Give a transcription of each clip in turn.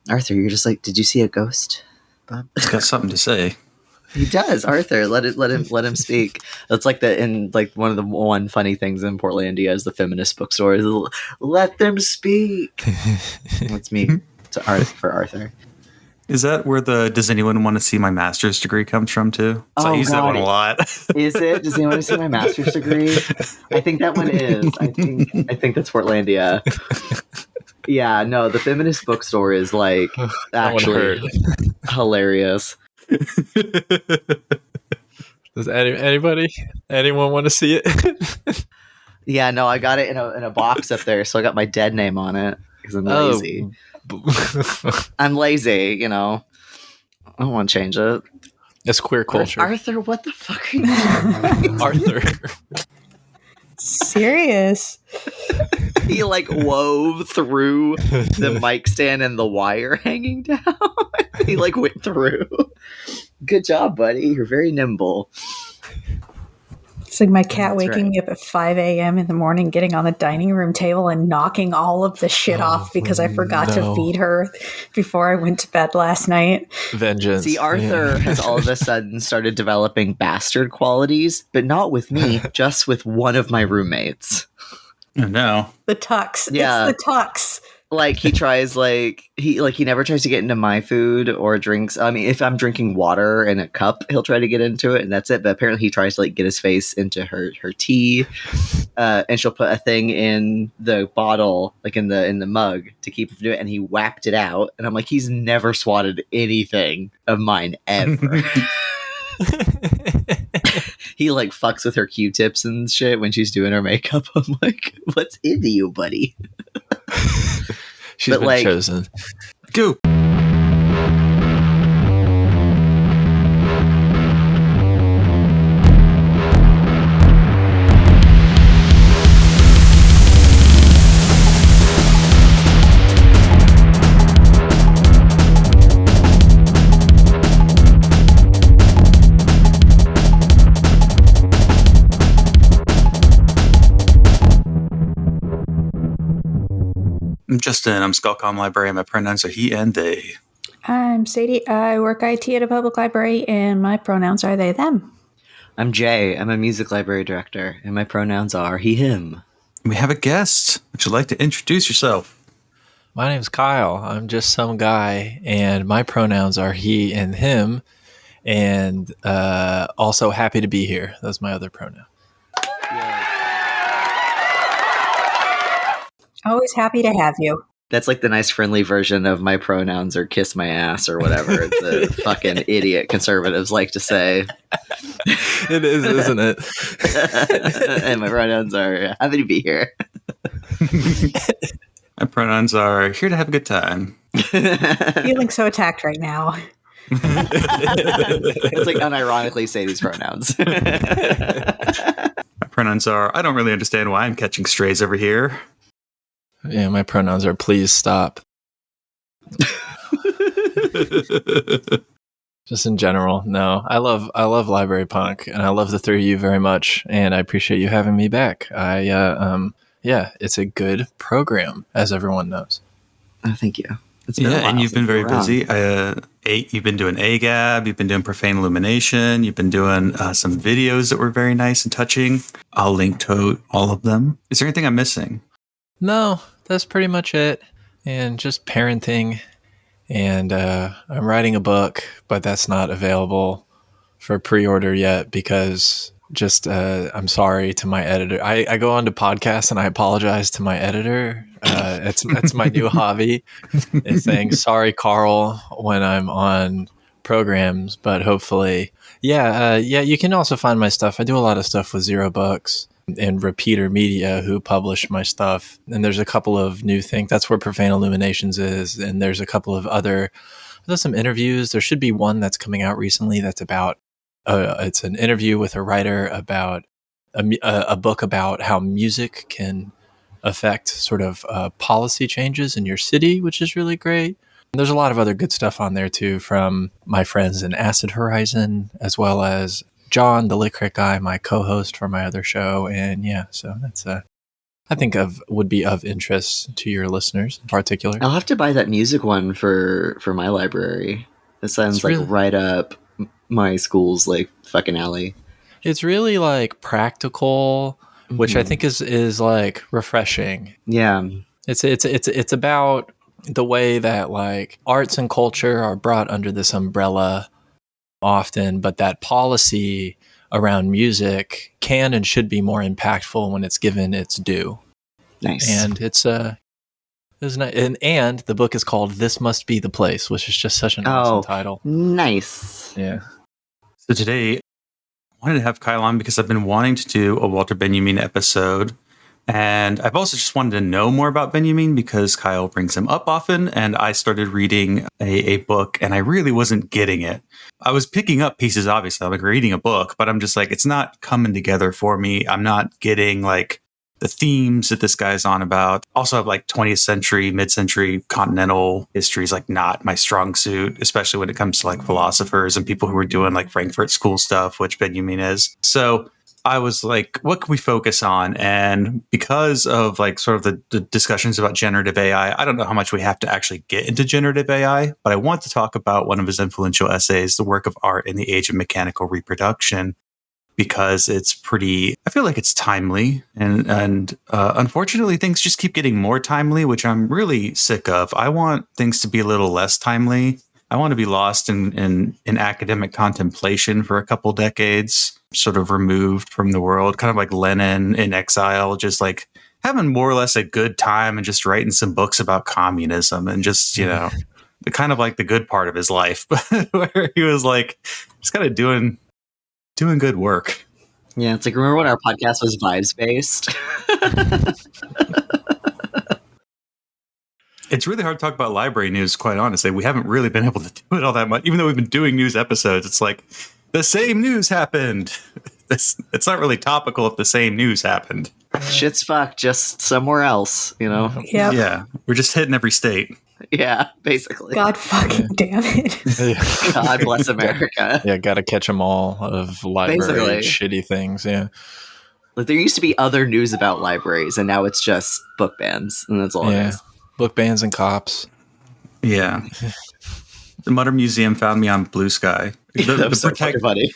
Arthur, you're just like, did you see a ghost, Bob? He's got something to say. He does, Arthur. Let him speak. That's like one of the one funny things in Portlandia is the feminist bookstore is let them speak. That's me for Arthur. Is that where the Does anyone want to see my master's degree comes from too? So I use that one a lot. Is it? Does anyone want to see my master's degree? I think that one is. I think that's Portlandia. Yeah, no, the feminist bookstore is like actually hilarious. Does anyone want to see it? Yeah, no, I got it in a box up there, so I got my dead name on it because I'm lazy. I'm lazy, you know. I don't want to change it. It's queer culture. Arthur, what the fuck are you doing? Arthur. Serious. He like wove through the mic stand and the wire hanging down. He like went through. Good job, buddy. You're very nimble. It's like my cat waking me up at 5 a.m. in the morning, getting on the dining room table and knocking all of the shit off because I forgot to feed her before I went to bed last night. Vengeance. See, Arthur has all of a sudden started developing bastard qualities, but not with me, just with one of my roommates. Oh, no. The tux. Yeah. It's the tux. Like he tries he never tries to get into my food or drinks. I mean, if I'm drinking water in a cup, he'll try to get into it and that's it. But apparently he tries to like get his face into her tea. And she'll put a thing in the bottle, like in the mug to keep him from doing it, and he whacked it out. And I'm like, he's never swatted anything of mine ever. He like fucks with her Q-tips and shit when she's doing her makeup. I'm like, what's into you, buddy? She's been chosen. Go. I'm Justin. I'm Skullcom Librarian. My pronouns are he and they. I'm Sadie. I work IT at a public library, and my pronouns are they, them. I'm Jay. I'm a music library director, and my pronouns are he, him. We have a guest. Would you like to introduce yourself? My name's Kyle. I'm just some guy, and my pronouns are he and him, and also happy to be here. That's my other pronoun. Always happy to have you. That's like the nice friendly version of my pronouns or kiss my ass or whatever the fucking idiot conservatives like to say. It is, isn't it? And my pronouns are happy to be here. My pronouns are here to have a good time. Feeling so attacked right now. It's like unironically say these pronouns. My pronouns are I don't really understand why I'm catching strays over here. Yeah, my pronouns are please stop. Just in general, no. I love Library Punk, and I love the three of you very much, and I appreciate you having me back. It's a good program, as everyone knows. Oh, thank you. And you've been very busy. You've been doing AGAB, you've been doing Profane Illumination, you've been doing some videos that were very nice and touching. I'll link to all of them. Is there anything I'm missing? No, that's pretty much it. And just parenting. And I'm writing a book, but that's not available for pre-order yet because I'm sorry to my editor. I go on to podcasts and I apologize to my editor. That's my new hobby. Is saying sorry, Carl, when I'm on programs. But hopefully, you can also find my stuff. I do a lot of stuff with $0 and Repeater Media, who publish my stuff. And there's a couple of new things. That's where Profane Illuminations is. And there's a couple of there's some interviews. There should be one that's coming out recently that's about, it's an interview with a writer about a book about how music can affect sort of policy changes in your city, which is really great. And there's a lot of other good stuff on there too from my friends in Acid Horizon, as well as John, the Lit Crit guy, my co-host for my other show. And yeah, so I think would be of interest to your listeners in particular. I'll have to buy that music one for my library. It sounds like right up my school's like fucking alley. It's really like practical, which I think is like refreshing. Yeah. It's about the way that like arts and culture are brought under this umbrella often, but that policy around music can and should be more impactful when it's given its due. Nice. And it's nice. And the book is called This Must Be the Place, which is just such an awesome title. Nice. Yeah. So today I wanted to have Kyle on because I've been wanting to do a Walter Benjamin episode. And I've also just wanted to know more about Benjamin because Kyle brings him up often. And I started reading a book and I really wasn't getting it. I was picking up pieces, obviously. I'm like reading a book, but I'm just like, it's not coming together for me. I'm not getting like the themes that this guy's on about. Also, like 20th century, mid-century continental history is like not my strong suit, especially when it comes to like philosophers and people who are doing like Frankfurt School stuff, which Benjamin is. So I was like, what can we focus on? And because of like sort of the discussions about generative AI, I don't know how much we have to actually get into generative AI, but I want to talk about one of his influential essays, The Work of Art in the Age of Mechanical Reproduction, because it's pretty, I feel like it's timely. And unfortunately, things just keep getting more timely, which I'm really sick of. I want things to be a little less timely. I want to be lost in academic contemplation for a couple decades, sort of removed from the world, kind of like Lenin in exile, just like having more or less a good time and just writing some books about communism and just, you know, the kind of like the good part of his life, where he was like just kind of doing good work. Yeah, it's like, remember when our podcast was vibes based? It's really hard to talk about library news, quite honestly. We haven't really been able to do it all that much. Even though we've been doing news episodes, it's like the same news happened. It's not really topical if the same news happened. Shit's fucked, just somewhere else, you know? Yep. Yeah, we're just hitting every state. Yeah, basically. God fucking damn it. God bless America. Yeah, gotta catch them all of library shitty things, yeah. Like, there used to be other news about libraries, and now it's just book bans, and that's all it is. Book bans and cops. Yeah. The Mutter Museum found me on Blue Sky. That was so fucking funny.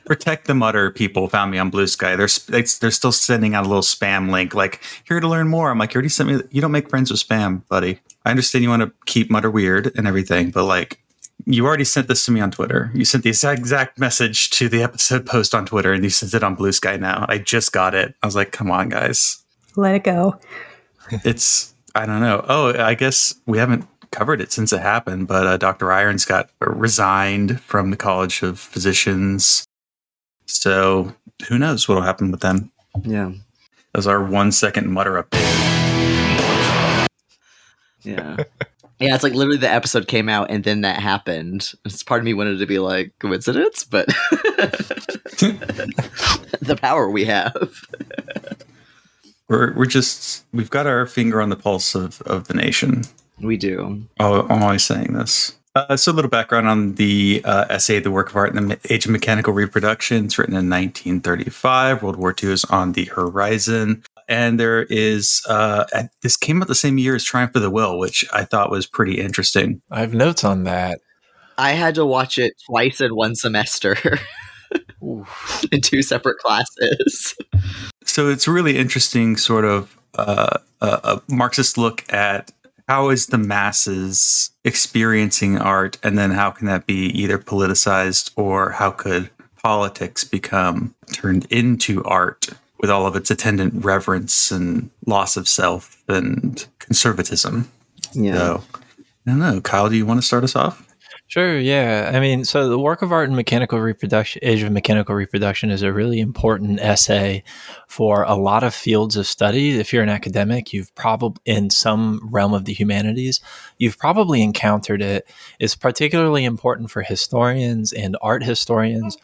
Protect the Mutter people found me on Blue Sky. They're still sending out a little spam link, like, here to learn more. I'm like, you already sent me. You don't make friends with spam, buddy. I understand you want to keep Mutter weird and everything, but like, you already sent this to me on Twitter. You sent the exact message to the episode post on Twitter, and you sent it on Blue Sky now. I just got it. I was like, come on, guys. Let it go. I don't know. Oh, I guess we haven't covered it since it happened, but Dr. Irons got resigned from the College of Physicians. So who knows what will happen with them? Yeah. That was our 1 second Mutter update. Yeah. Yeah, it's like literally the episode came out and then that happened. It's part of me wanted to be like, coincidence, but the power we have. We've got our finger on the pulse of the nation. We do. Oh, I'm always saying this. So a little background on the essay, The Work of Art in the Age of Mechanical Reproduction. It's written in 1935. World War II is on the horizon. And there is, this came out the same year as Triumph of the Will, which I thought was pretty interesting. I have notes on that. I had to watch it twice in one semester in 2 separate classes. So it's really interesting, sort of a Marxist look at how is the masses experiencing art, and then how can that be either politicized, or how could politics become turned into art with all of its attendant reverence and loss of self and conservatism. Yeah. So, I don't know. Kyle, do you want to start us off? Sure, yeah. I mean, so The Work of Art in Mechanical Reproduction, Age of Mechanical Reproduction is a really important essay for a lot of fields of study. If you're an academic, you've probably, in some realm of the humanities, you've probably encountered it. It's particularly important for historians and art historians,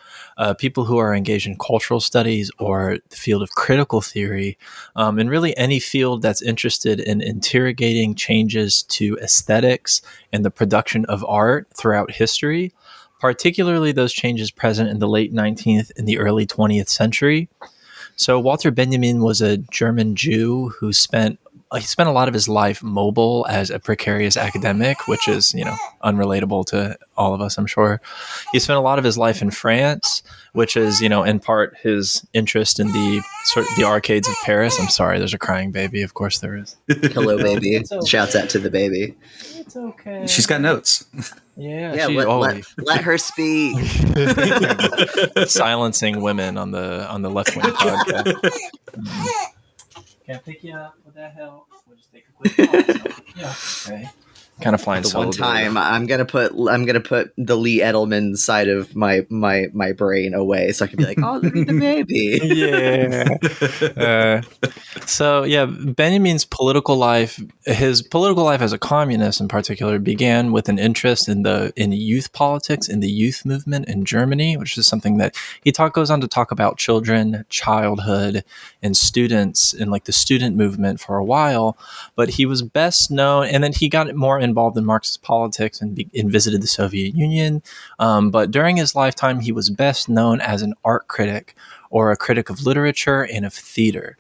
people who are engaged in cultural studies or the field of critical theory, and really any field that's interested in interrogating changes to aesthetics and the production of art throughout history, particularly those changes present in the late 19th and the early 20th century. So Walter Benjamin was a German Jew who spent a lot of his life mobile as a precarious academic, which is, unrelatable to all of us, I'm sure. He spent a lot of his life in France, which is, in part his interest in the arcades of Paris. I'm sorry, there's a crying baby. Of course there is. Hello, baby. Okay. Shouts out to the baby. It's okay. She's got notes. Yeah. Let her speak. Silencing women on the Left Wing podcast. Can I pick you up? Would that help? We'll just take a quick pause. Yeah. Okay. Kind of flying solo. One time, I'm gonna put the Lee Edelman side of my brain away, so I can be like, oh, look at the baby. Yeah. So yeah, Benjamin's political life, his political life as a communist in particular, began with an interest in youth politics, in the youth movement in Germany, which is something that he goes on to talk about children, childhood, and students in like the student movement for a while. But he was best known, and then he got more involved in Marxist politics and visited the Soviet Union. But during his lifetime, he was best known as an art critic or a critic of literature and of theater.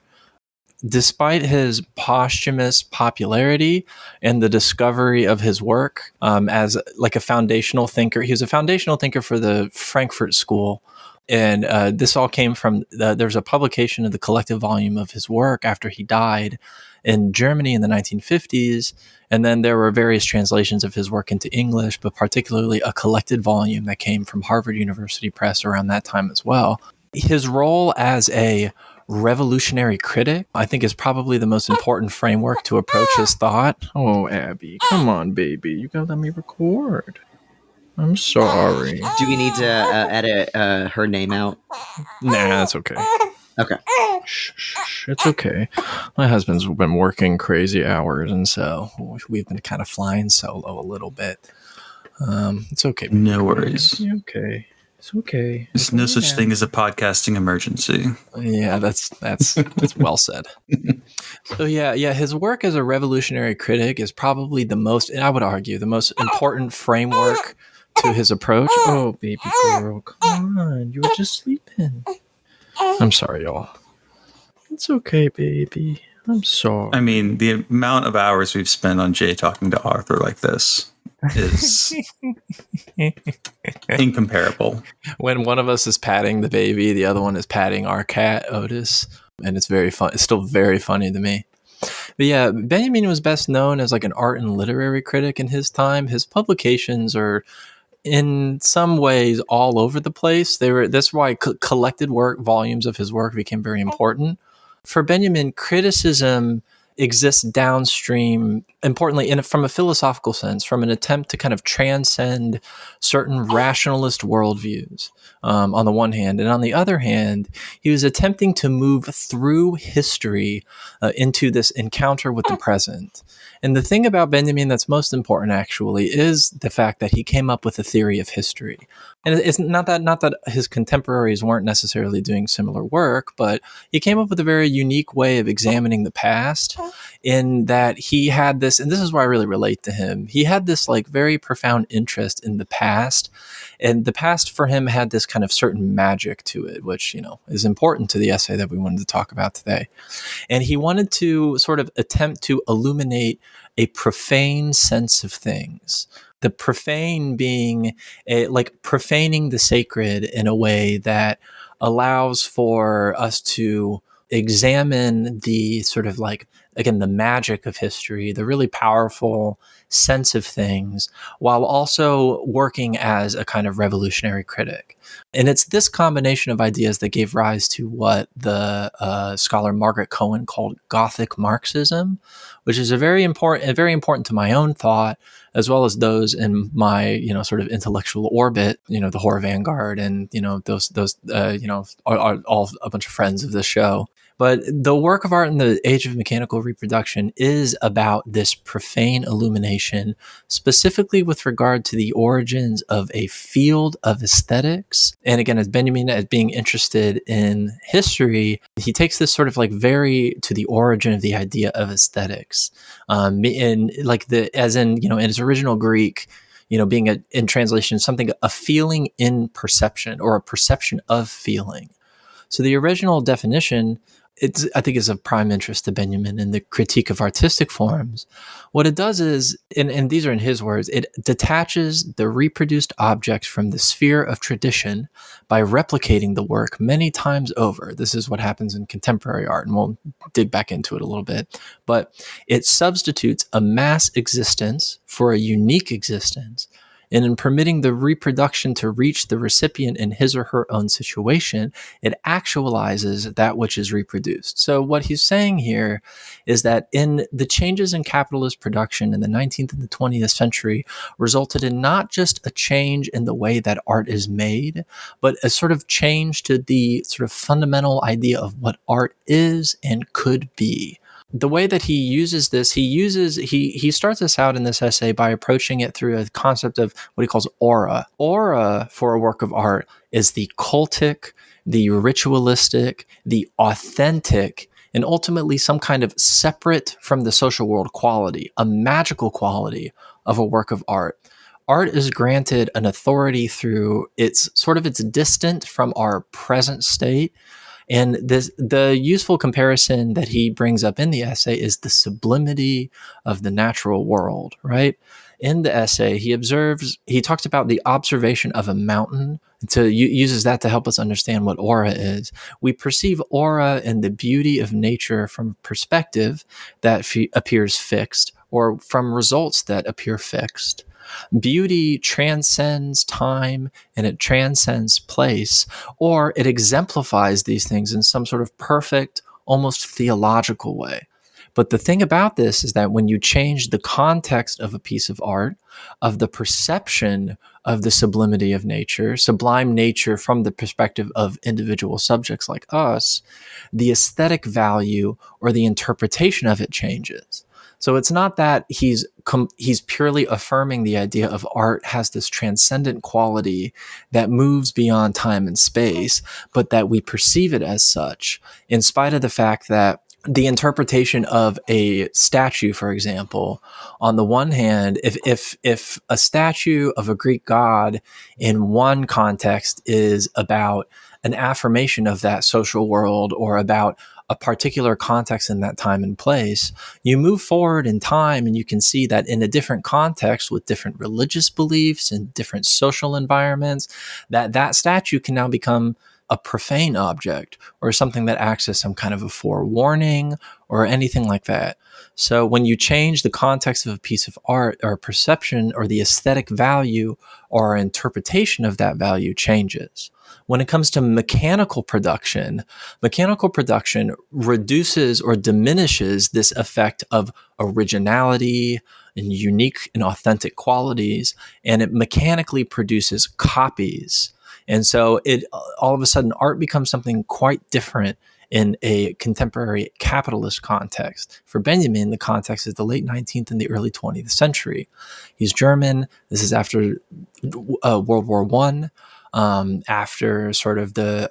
Despite his posthumous popularity and the discovery of his work as like a foundational thinker, he was a foundational thinker for the Frankfurt School. And this all came from, there's a publication of the collective volume of his work after he died in Germany in the 1950s. And then there were various translations of his work into English, but particularly a collected volume that came from Harvard University Press around that time as well. His role as a revolutionary critic, I think, is probably the most important framework to approach his thought. Oh, Abby, come on, baby. You gotta let me record. I'm sorry. Do we need to edit her name out? Nah, that's okay. Okay. Shh, it's okay. My husband's been working crazy hours, and so we've been kind of flying solo a little bit. It's okay. No worries. Okay. It's okay. There's no such thing as a podcasting emergency. Yeah, that's well said. So yeah, his work as a revolutionary critic is probably the most, and I would argue, the most important framework to his approach. Oh, baby girl, come on. You were just sleeping. I'm sorry, y'all. It's okay, baby. I'm sorry. I mean, the amount of hours we've spent on Jay talking to Arthur like this is incomparable. When one of us is patting the baby, the other one is patting our cat, Otis. And it's very fun. It's still very funny to me. But yeah, Benjamin was best known as like an art and literary critic in his time. His publications are in some ways all over the place. That's why collected volumes of his work became very important. For Benjamin, criticism exists downstream, importantly, from a philosophical sense, from an attempt to kind of transcend certain rationalist worldviews on the one hand. And on the other hand, he was attempting to move through history into this encounter with the present. And the thing about Benjamin that's most important, actually, is the fact that he came up with a theory of history. And it's not that his contemporaries weren't necessarily doing similar work, but he came up with a very unique way of examining the past, in that he had this, and this is why I really relate to him, he had this like very profound interest in the past. And the past for him had this kind of certain magic to it, which, is important to the essay that we wanted to talk about today. And he wanted to sort of attempt to illuminate a profane sense of things. The profane being profaning the sacred in a way that allows for us to examine the sort of like, again, the magic of history, the really powerful sense of things, while also working as a kind of revolutionary critic. And it's this combination of ideas that gave rise to what the scholar Margaret Cohen called Gothic Marxism, which is very important to my own thought, as well as those in my, sort of intellectual orbit, the horror vanguard, and, those are all a bunch of friends of the show. But the work of art in the Age of Mechanical Reproduction is about this profane illumination, specifically with regard to the origins of a field of aesthetics. And again, as Benjamin, as being interested in history, he takes this sort of like very to the origin of the idea of aesthetics. In its original Greek, being in translation, a feeling in perception, or a perception of feeling. So the original definition, I think is of prime interest to Benjamin in the critique of artistic forms. What it does is, and these are in his words, it detaches the reproduced object from the sphere of tradition by replicating the work many times over. This is what happens in contemporary art, and we'll dig back into it a little bit. But it substitutes a mass existence for a unique existence. And in permitting the reproduction to reach the recipient in his or her own situation, it actualizes that which is reproduced. So what he's saying here is that in the changes in capitalist production in the 19th and the 20th century resulted in not just a change in the way that art is made, but a sort of change to the sort of fundamental idea of what art is and could be. The way that he uses this, he starts this out in this essay by approaching it through a concept of what he calls aura. Aura for a work of art is the cultic, the ritualistic, the authentic, and ultimately some kind of separate from the social world quality, a magical quality of a work of art. Art is granted an authority through its distant from our present state. And the useful comparison that he brings up in the essay is the sublimity of the natural world, right? In the essay, he talks about the observation of a mountain, uses that to help us understand what aura is. We perceive aura and the beauty of nature from a perspective that appears fixed, or from results that appear fixed. Beauty transcends time and it transcends place, or it exemplifies these things in some sort of perfect, almost theological way. But the thing about this is that when you change the context of a piece of art, of the perception of the sublimity of nature, sublime nature from the perspective of individual subjects like us, the aesthetic value or the interpretation of it changes. So it's not that he's purely affirming the idea of art has this transcendent quality that moves beyond time and space, but that we perceive it as such, in spite of the fact that the interpretation of a statue, for example, on the one hand, if a statue of a Greek god in one context is about an affirmation of that social world or about a particular context in that time and place, you move forward in time and you can see that in a different context with different religious beliefs and different social environments, that statue can now become a profane object or something that acts as some kind of a forewarning or anything like that. So when you change the context of a piece of art, or perception or the aesthetic value or interpretation of that value changes. When it comes to mechanical production reduces or diminishes this effect of originality and unique and authentic qualities, and it mechanically produces copies. And so all of a sudden, art becomes something quite different in a contemporary capitalist context. For Benjamin, the context is the late 19th and the early 20th century. He's German. This is after World War I. After sort of the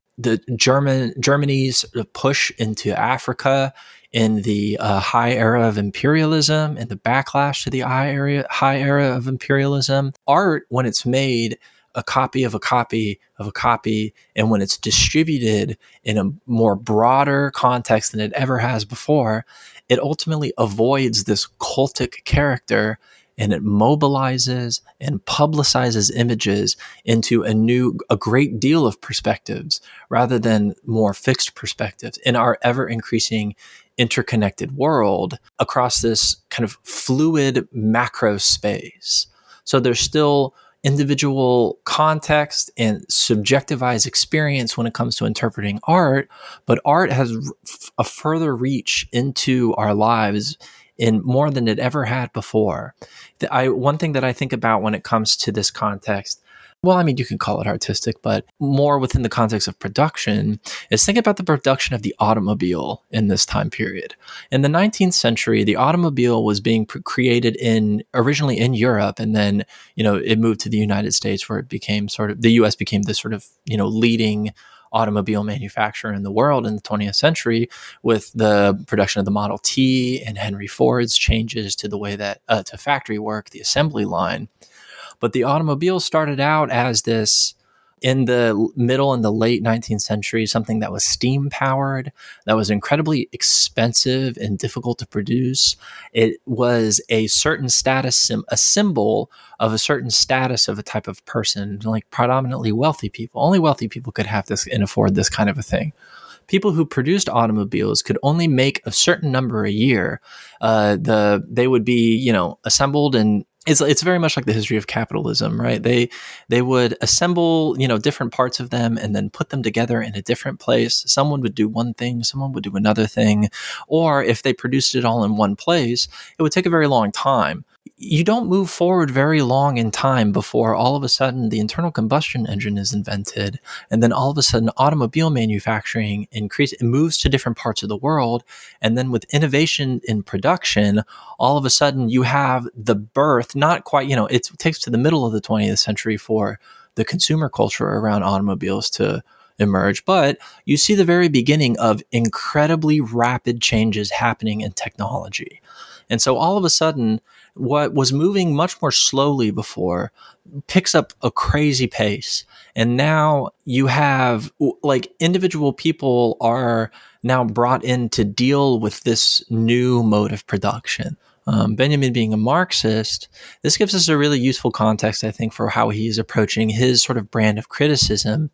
Germany's push into Africa in the high era of imperialism and the backlash to the high era of imperialism, art, when it's made a copy of a copy of a copy, and when it's distributed in a more broader context than it ever has before, it ultimately avoids this cultic character, and it mobilizes and publicizes images into a great deal of perspectives rather than more fixed perspectives in our ever increasing interconnected world across this kind of fluid macro space. So there's still individual context and subjectivized experience when it comes to interpreting art, but art has a further reach into our lives in more than it ever had before. One thing that I think about when it comes to this context, well, I mean, you can call it artistic, but more within the context of production, is think about the production of the automobile in this time period. In the 19th century, the automobile was being created originally in Europe, and then, it moved to the United States, where it became the U.S. became the sort of, leading automobile manufacturer in the world in the 20th century, with the production of the Model T and Henry Ford's changes to the way that to factory work, the assembly line. But the automobile started out as this in the middle and the late 19th century, something that was steam powered, that was incredibly expensive and difficult to produce. It was a certain status, a symbol of a certain status of a type of person, like predominantly wealthy people. Only wealthy people could have this and afford this kind of a thing. People who produced automobiles could only make a certain number a year. They would be, assembled, and it's very much like the history of capitalism, right? They would assemble, different parts of them and then put them together in a different place. Someone would do one thing, someone would do another thing, or if they produced it all in one place, it would take a very long time. You don't move forward very long in time before all of a sudden the internal combustion engine is invented, and then all of a sudden automobile manufacturing moves to different parts of the world, and then with innovation in production, all of a sudden you have the birth, not quite, it takes to the middle of the 20th century for the consumer culture around automobiles to emerge, but you see the very beginning of incredibly rapid changes happening in technology. And so all of a sudden, what was moving much more slowly before picks up a crazy pace. And now you have, like, individual people are now brought in to deal with this new mode of production. Benjamin being a Marxist, this gives us a really useful context, I think, for how he's approaching his sort of brand of criticism,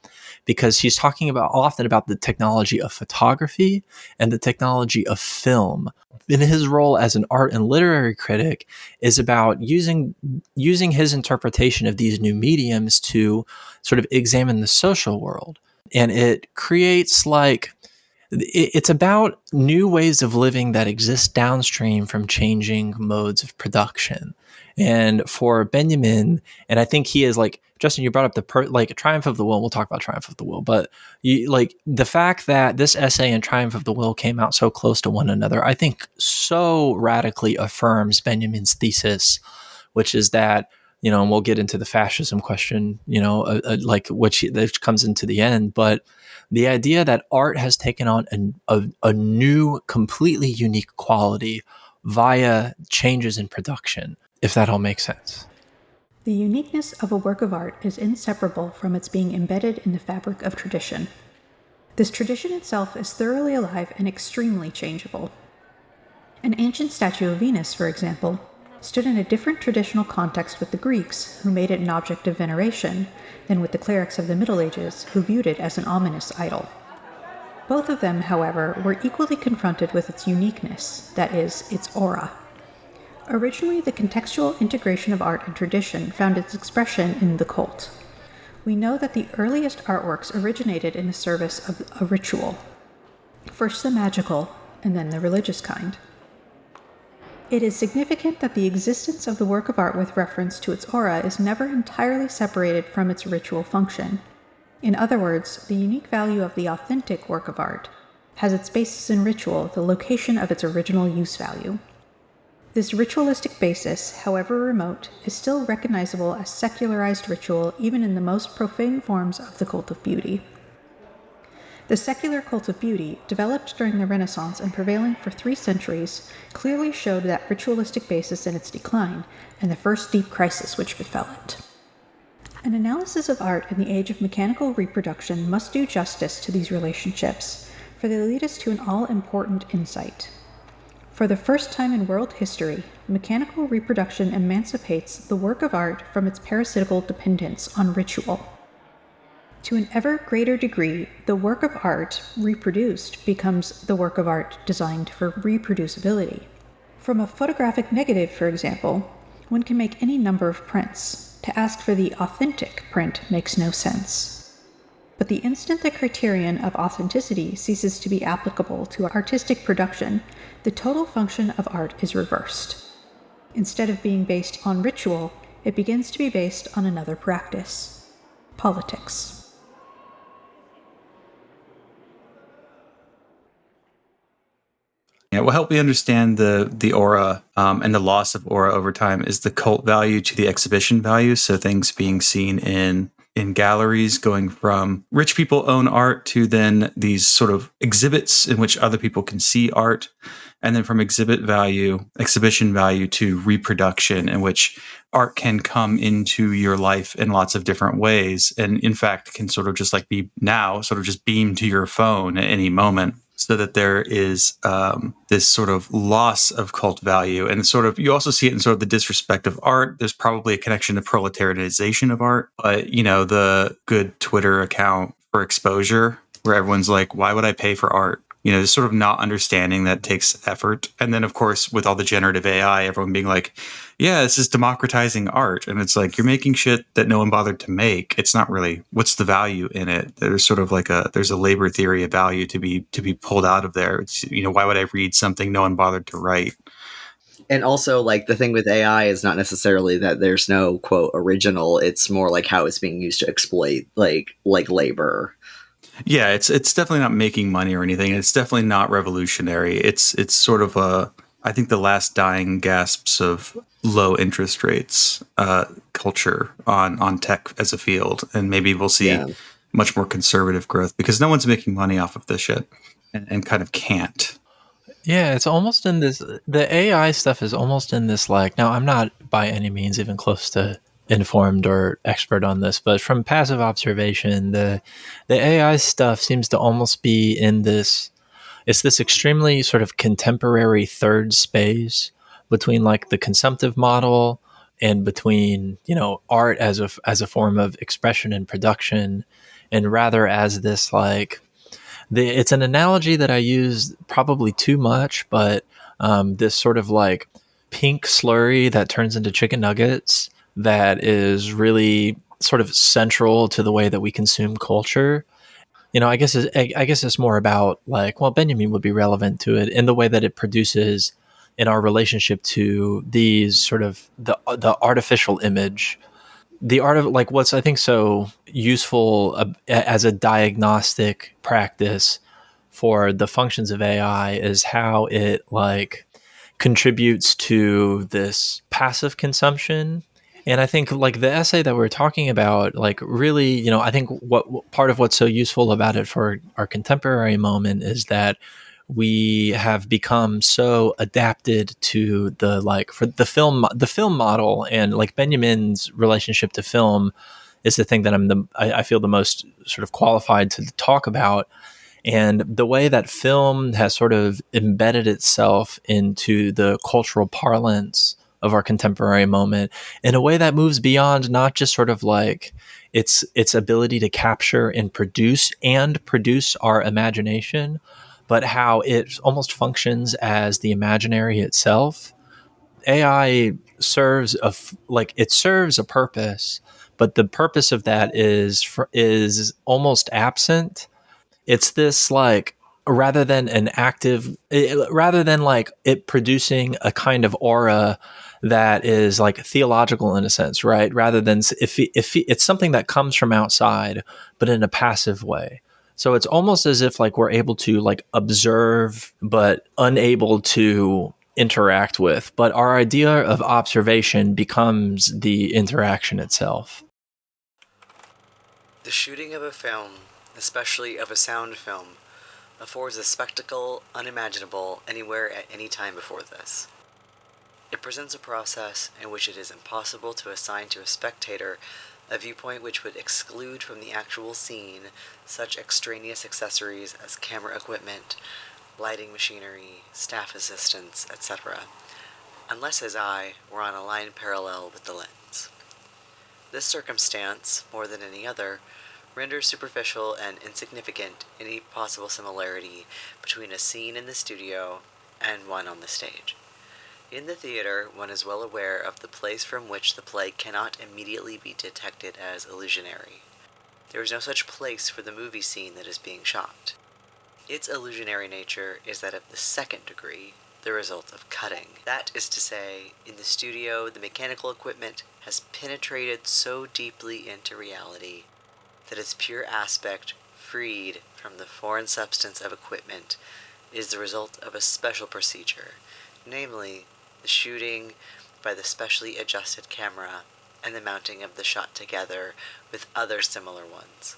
because he's talking often about the technology of photography and the technology of film. In his role as an art and literary critic is about using his interpretation of these new mediums to sort of examine the social world. And it creates it's about new ways of living that exist downstream from changing modes of production. And for Benjamin, and I think he is like, Justin, you brought up the Triumph of the Will. We'll talk about Triumph of the Will, but the fact that this essay and Triumph of the Will came out so close to one another, I think so radically affirms Benjamin's thesis, which is that, and we'll get into the fascism question, which comes into the end, but the idea that art has taken on a new, completely unique quality via changes in production, if that all makes sense. The uniqueness of a work of art is inseparable from its being embedded in the fabric of tradition. This tradition itself is thoroughly alive and extremely changeable. An ancient statue of Venus, for example, stood in a different traditional context with the Greeks, who made it an object of veneration, than with the clerics of the Middle Ages, who viewed it as an ominous idol. Both of them, however, were equally confronted with its uniqueness, that is, its aura. Originally, the contextual integration of art and tradition found its expression in the cult. We know that the earliest artworks originated in the service of a ritual, first the magical, and then the religious kind. It is significant that the existence of the work of art with reference to its aura is never entirely separated from its ritual function. In other words, the unique value of the authentic work of art has its basis in ritual, the location of its original use value. This ritualistic basis, however remote, is still recognizable as secularized ritual even in the most profane forms of the cult of beauty. The secular cult of beauty, developed during the Renaissance and prevailing for 3 centuries, clearly showed that ritualistic basis in its decline and the first deep crisis which befell it. An analysis of art in the age of mechanical reproduction must do justice to these relationships, for they lead us to an all-important insight. For the first time in world history, mechanical reproduction emancipates the work of art from its parasitical dependence on ritual. To an ever greater degree, the work of art reproduced becomes the work of art designed for reproducibility. From a photographic negative, for example, one can make any number of prints. To ask for the authentic print makes no sense. But the instant the criterion of authenticity ceases to be applicable to artistic production, the total function of art is reversed. Instead of being based on ritual, it begins to be based on another practice: politics. Yeah, what helped me understand the aura and the loss of aura over time is the cult value to the exhibition value. So things being seen in galleries, going from rich people own art to then these sort of exhibits in which other people can see art. And then from exhibition value to reproduction, in which art can come into your life in lots of different ways. And in fact, can sort of just like be now sort of just beam to your phone at any moment. So that there is this sort of loss of cult value. And sort of, you also see it in sort of the disrespect of art. There's probably a connection to proletarianization of art. But, the good Twitter account for exposure, where everyone's like, why would I pay for art? Just sort of not understanding that takes effort. And then, of course, with all the generative AI, everyone being like, yeah, this is democratizing art. And it's like, you're making shit that no one bothered to make. It's not really, what's the value in it? There's sort of like there's a labor theory of value to be pulled out of there. It's, why would I read something no one bothered to write? And also, like, the thing with AI is not necessarily that there's no, quote, original. It's more like how it's being used to exploit, like labor. Yeah, it's definitely not making money or anything. It's definitely not revolutionary. It's sort of I think the last dying gasps of low interest rates culture on tech as a field, and maybe we'll see much more conservative growth because no one's making money off of this shit, and kind of can't. Yeah, it's almost in this. The AI stuff is almost in this. Like, now I'm not by any means even close to informed or expert on this, but from passive observation, the AI stuff seems to almost be in this. It's this extremely sort of contemporary third space between like the consumptive model and between art as a form of expression and production, and rather as this like it's an analogy that I use probably too much, but this sort of like pink slurry that turns into chicken nuggets that is really sort of central to the way that we consume culture. I guess it's more about like, well, Benjamin would be relevant to it in the way that it produces in our relationship to these sort of the artificial image, the art of like what's I think so useful as a diagnostic practice for the functions of AI is how it like contributes to this passive consumption. And I think like the essay that we're talking about, like really, I think what part of what's so useful about it for our contemporary moment is that we have become so adapted to the like for the film model, and like Benjamin's relationship to film is the thing that I feel the most sort of qualified to talk about. And the way that film has sort of embedded itself into the cultural parlance of our contemporary moment in a way that moves beyond not just sort of like its ability to capture and produce our imagination, but how it almost functions as the imaginary itself. AI serves a purpose, but the purpose of that is almost absent. It's this like rather than like it producing a kind of aura that is like theological in a sense, right? Rather than if it's something that comes from outside, but in a passive way. So it's almost as if like we're able to like observe, but unable to interact with. But our idea of observation becomes the interaction itself. The shooting of a film, especially of a sound film, affords a spectacle unimaginable anywhere at any time before this. It presents a process in which it is impossible to assign to a spectator a viewpoint which would exclude from the actual scene such extraneous accessories as camera equipment, lighting machinery, staff assistants, etc., unless his eye were on a line parallel with the lens. This circumstance, more than any other, renders superficial and insignificant any possible similarity between a scene in the studio and one on the stage. In the theater, one is well aware of the place from which the play cannot immediately be detected as illusionary. There is no such place for the movie scene that is being shot. Its illusionary nature is that of the second degree, the result of cutting. That is to say, in the studio, the mechanical equipment has penetrated so deeply into reality that its pure aspect, freed from the foreign substance of equipment, is the result of a special procedure, namely, the shooting by the specially adjusted camera and the mounting of the shot together with other similar ones.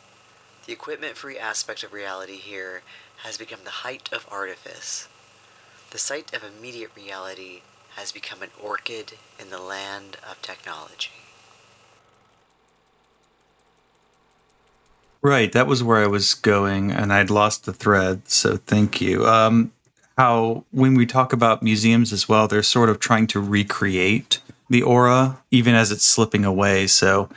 The equipment-free aspect of reality here has become the height of artifice. The sight of immediate reality has become an orchid in the land of technology. Right, that was where I was going, and I'd lost the thread, so thank you. How, when we talk about museums as well, they're sort of trying to recreate the aura, even as it's slipping away. So,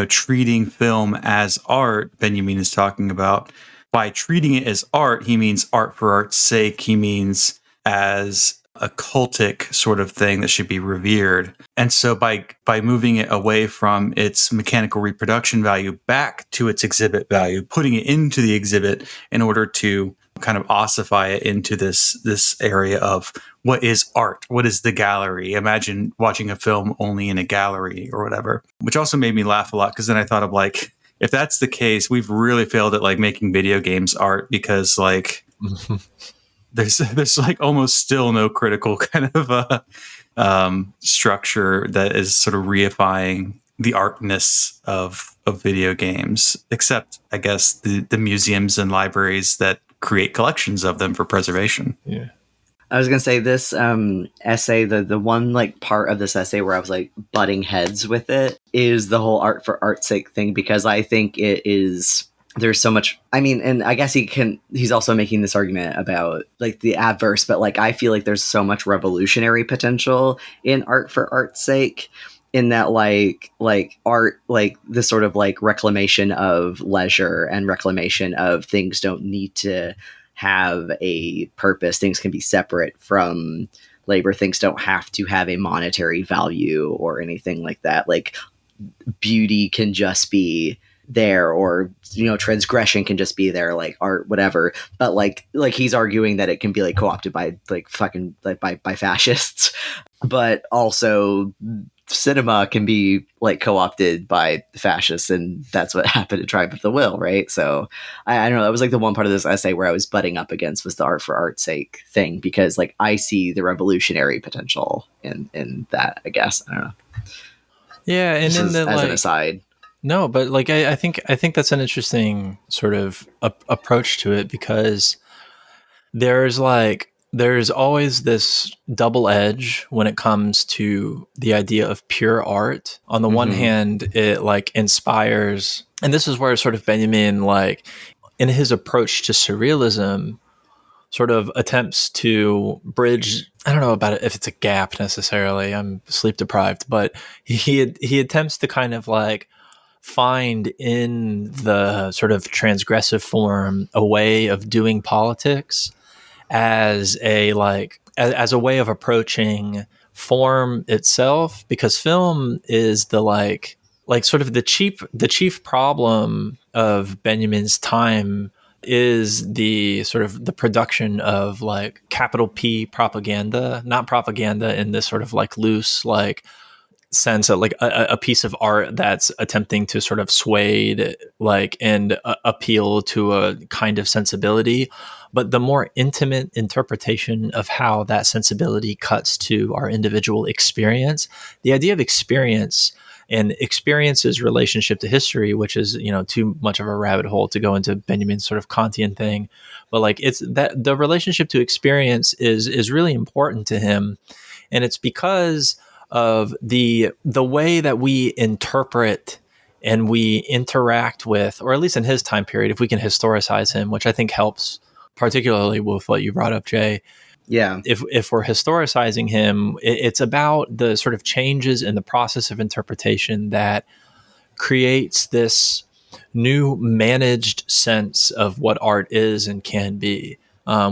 treating film as art, Benjamin is talking about. By treating it as art, he means art for art's sake. He means as a cultic sort of thing that should be revered. And so by moving it away from its mechanical reproduction value back to its exhibit value, putting it into the exhibit in order to kind of ossify it into this area of what is art? What is the gallery? Imagine watching a film only in a gallery or whatever, which also made me laugh a lot because then I thought of like, if that's the case, we've really failed at like making video games art because like there's like almost still no critical kind of structure that is sort of reifying the artness of video games, except I guess the museums and libraries that create collections of them for preservation. Yeah. I was gonna say this essay, the one like part of this essay where I was like butting heads with it is the whole art for art's sake thing, because I think it is, there's so much, I mean, and I guess he's also making this argument about like the adverse, but like I feel like there's so much revolutionary potential in art for art's sake, in that like art, like this sort of like reclamation of leisure and reclamation of things don't need to have a purpose. Things can be separate from labor. Things don't have to have a monetary value or anything like that. Like beauty can just be there, or transgression can just be there, like art, whatever. But like he's arguing that it can be like co-opted by like fucking like by fascists, but also cinema can be like co-opted by fascists, and that's what happened to Triumph of the Will, right? So I don't know, that was like the one part of this essay where I was butting up against was the art for art's sake thing, because like I see the revolutionary potential in that, I guess. I don't know. Yeah, and then as an aside. No, but like I think that's an interesting sort of approach to it, because there's always this double edge when it comes to the idea of pure art. On the one hand, it like inspires, and this is where sort of Benjamin, like in his approach to surrealism, sort of attempts to bridge, I don't know about it if it's a gap necessarily, I'm sleep deprived, but he attempts to kind of like find in the sort of transgressive form a way of doing politics as a way of approaching form itself, because film is the like sort of the chief problem of Benjamin's time is the sort of the production of like capital P propaganda, not propaganda in this sort of like loose like sense of like a piece of art that's attempting to sort of sway like and appeal to a kind of sensibility, but the more intimate interpretation of how that sensibility cuts to our individual experience, the idea of experience and experience's relationship to history, which is too much of a rabbit hole to go into Benjamin's sort of Kantian thing, but like it's that the relationship to experience is really important to him, and it's because of the way that we interpret and we interact with, or at least in his time period, if we can historicize him, which I think helps, particularly with what you brought up, Jay. Yeah. If we're historicizing him, it's about the sort of changes in the process of interpretation that creates this new managed sense of what art is and can be.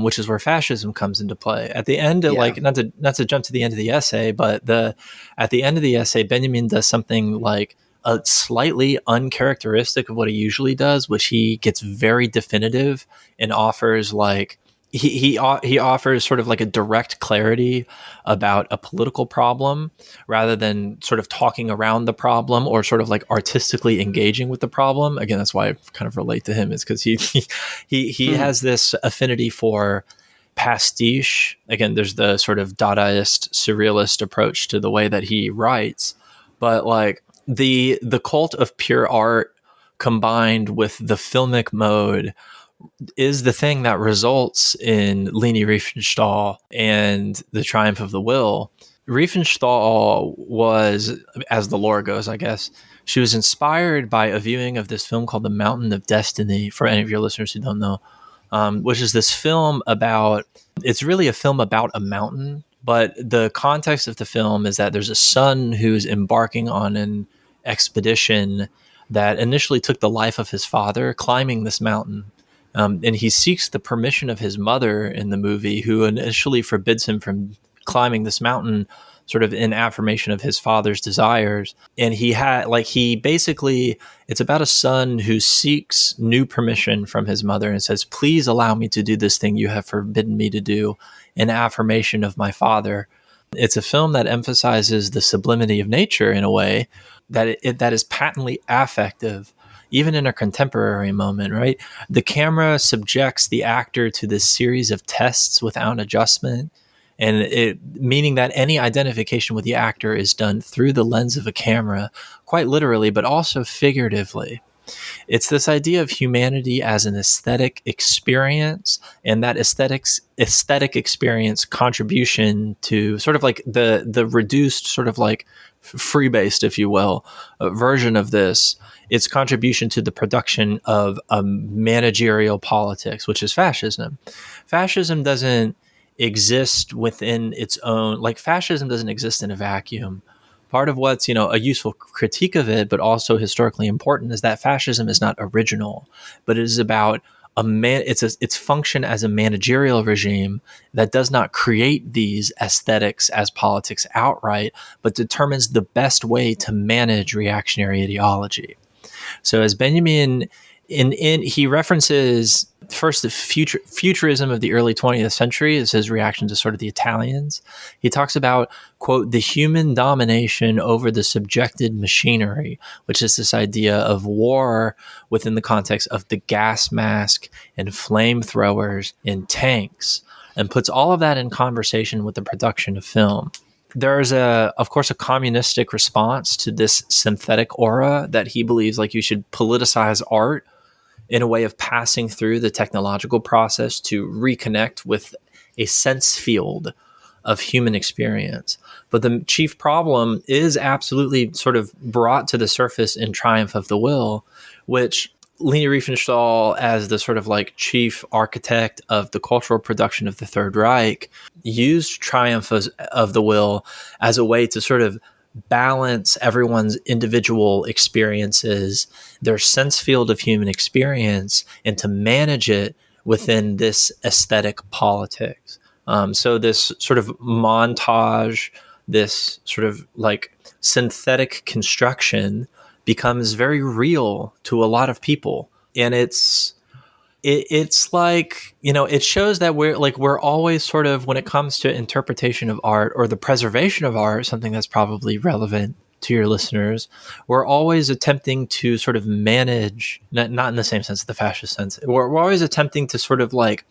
Which is where fascism comes into play. At the end, like not to jump to the end of the essay, but at the end of the essay, Benjamin does something like a slightly uncharacteristic of what he usually does, which he gets very definitive and offers like he offers sort of like a direct clarity about a political problem, rather than sort of talking around the problem or sort of like artistically engaging with the problem. Again, that's why I kind of relate to him, is because he has this affinity for pastiche. Again, there's the sort of Dadaist surrealist approach to the way that he writes, but like the cult of pure art combined with the filmic mode is the thing that results in Leni Riefenstahl and the Triumph of the Will. Riefenstahl was, as the lore goes, I guess, she was inspired by a viewing of this film called The Mountain of Destiny, for any of your listeners who don't know, which is this film about, it's really a film about a mountain, but the context of the film is that there's a son who's embarking on an expedition that initially took the life of his father climbing this mountain. And he seeks the permission of his mother in the movie, who initially forbids him from climbing this mountain, sort of in affirmation of his father's desires. And he basically, it's about a son who seeks new permission from his mother and says, please allow me to do this thing you have forbidden me to do in affirmation of my father. It's a film that emphasizes the sublimity of nature in a way that that is patently affective, even in a contemporary moment, right? The camera subjects the actor to this series of tests without adjustment, and meaning that any identification with the actor is done through the lens of a camera, quite literally, but also figuratively. It's this idea of humanity as an aesthetic experience, and that aesthetic experience contribution to sort of like the reduced, sort of like free-based, if you will, version of this. Its contribution to the production of a managerial politics, which is fascism. Fascism doesn't exist within its own, like fascism doesn't exist in a vacuum. Part of what's, a useful critique of it, but also historically important, is that fascism is not original, but it is about its function as a managerial regime that does not create these aesthetics as politics outright, but determines the best way to manage reactionary ideology. So as Benjamin, he references first the futurism of the early 20th century is his reaction to sort of the Italians. He talks about, quote, the human domination over the subjected machinery, which is this idea of war within the context of the gas mask and flamethrowers and tanks, and puts all of that in conversation with the production of film. There's of course, a communistic response to this synthetic aura that he believes like you should politicize art in a way of passing through the technological process to reconnect with a sense field of human experience. But the chief problem is absolutely sort of brought to the surface in Triumph of the Will, which Leni Riefenstahl, as the sort of like chief architect of the cultural production of the Third Reich, used Triumph of the Will as a way to sort of balance everyone's individual experiences, their sense field of human experience, and to manage it within this aesthetic politics. So this sort of montage, this sort of like synthetic construction becomes very real to a lot of people. And it's like, it shows that we're always sort of, when it comes to interpretation of art or the preservation of art, something that's probably relevant to your listeners, we're always attempting to sort of manage, not in the same sense, the fascist sense, we're always attempting to sort of like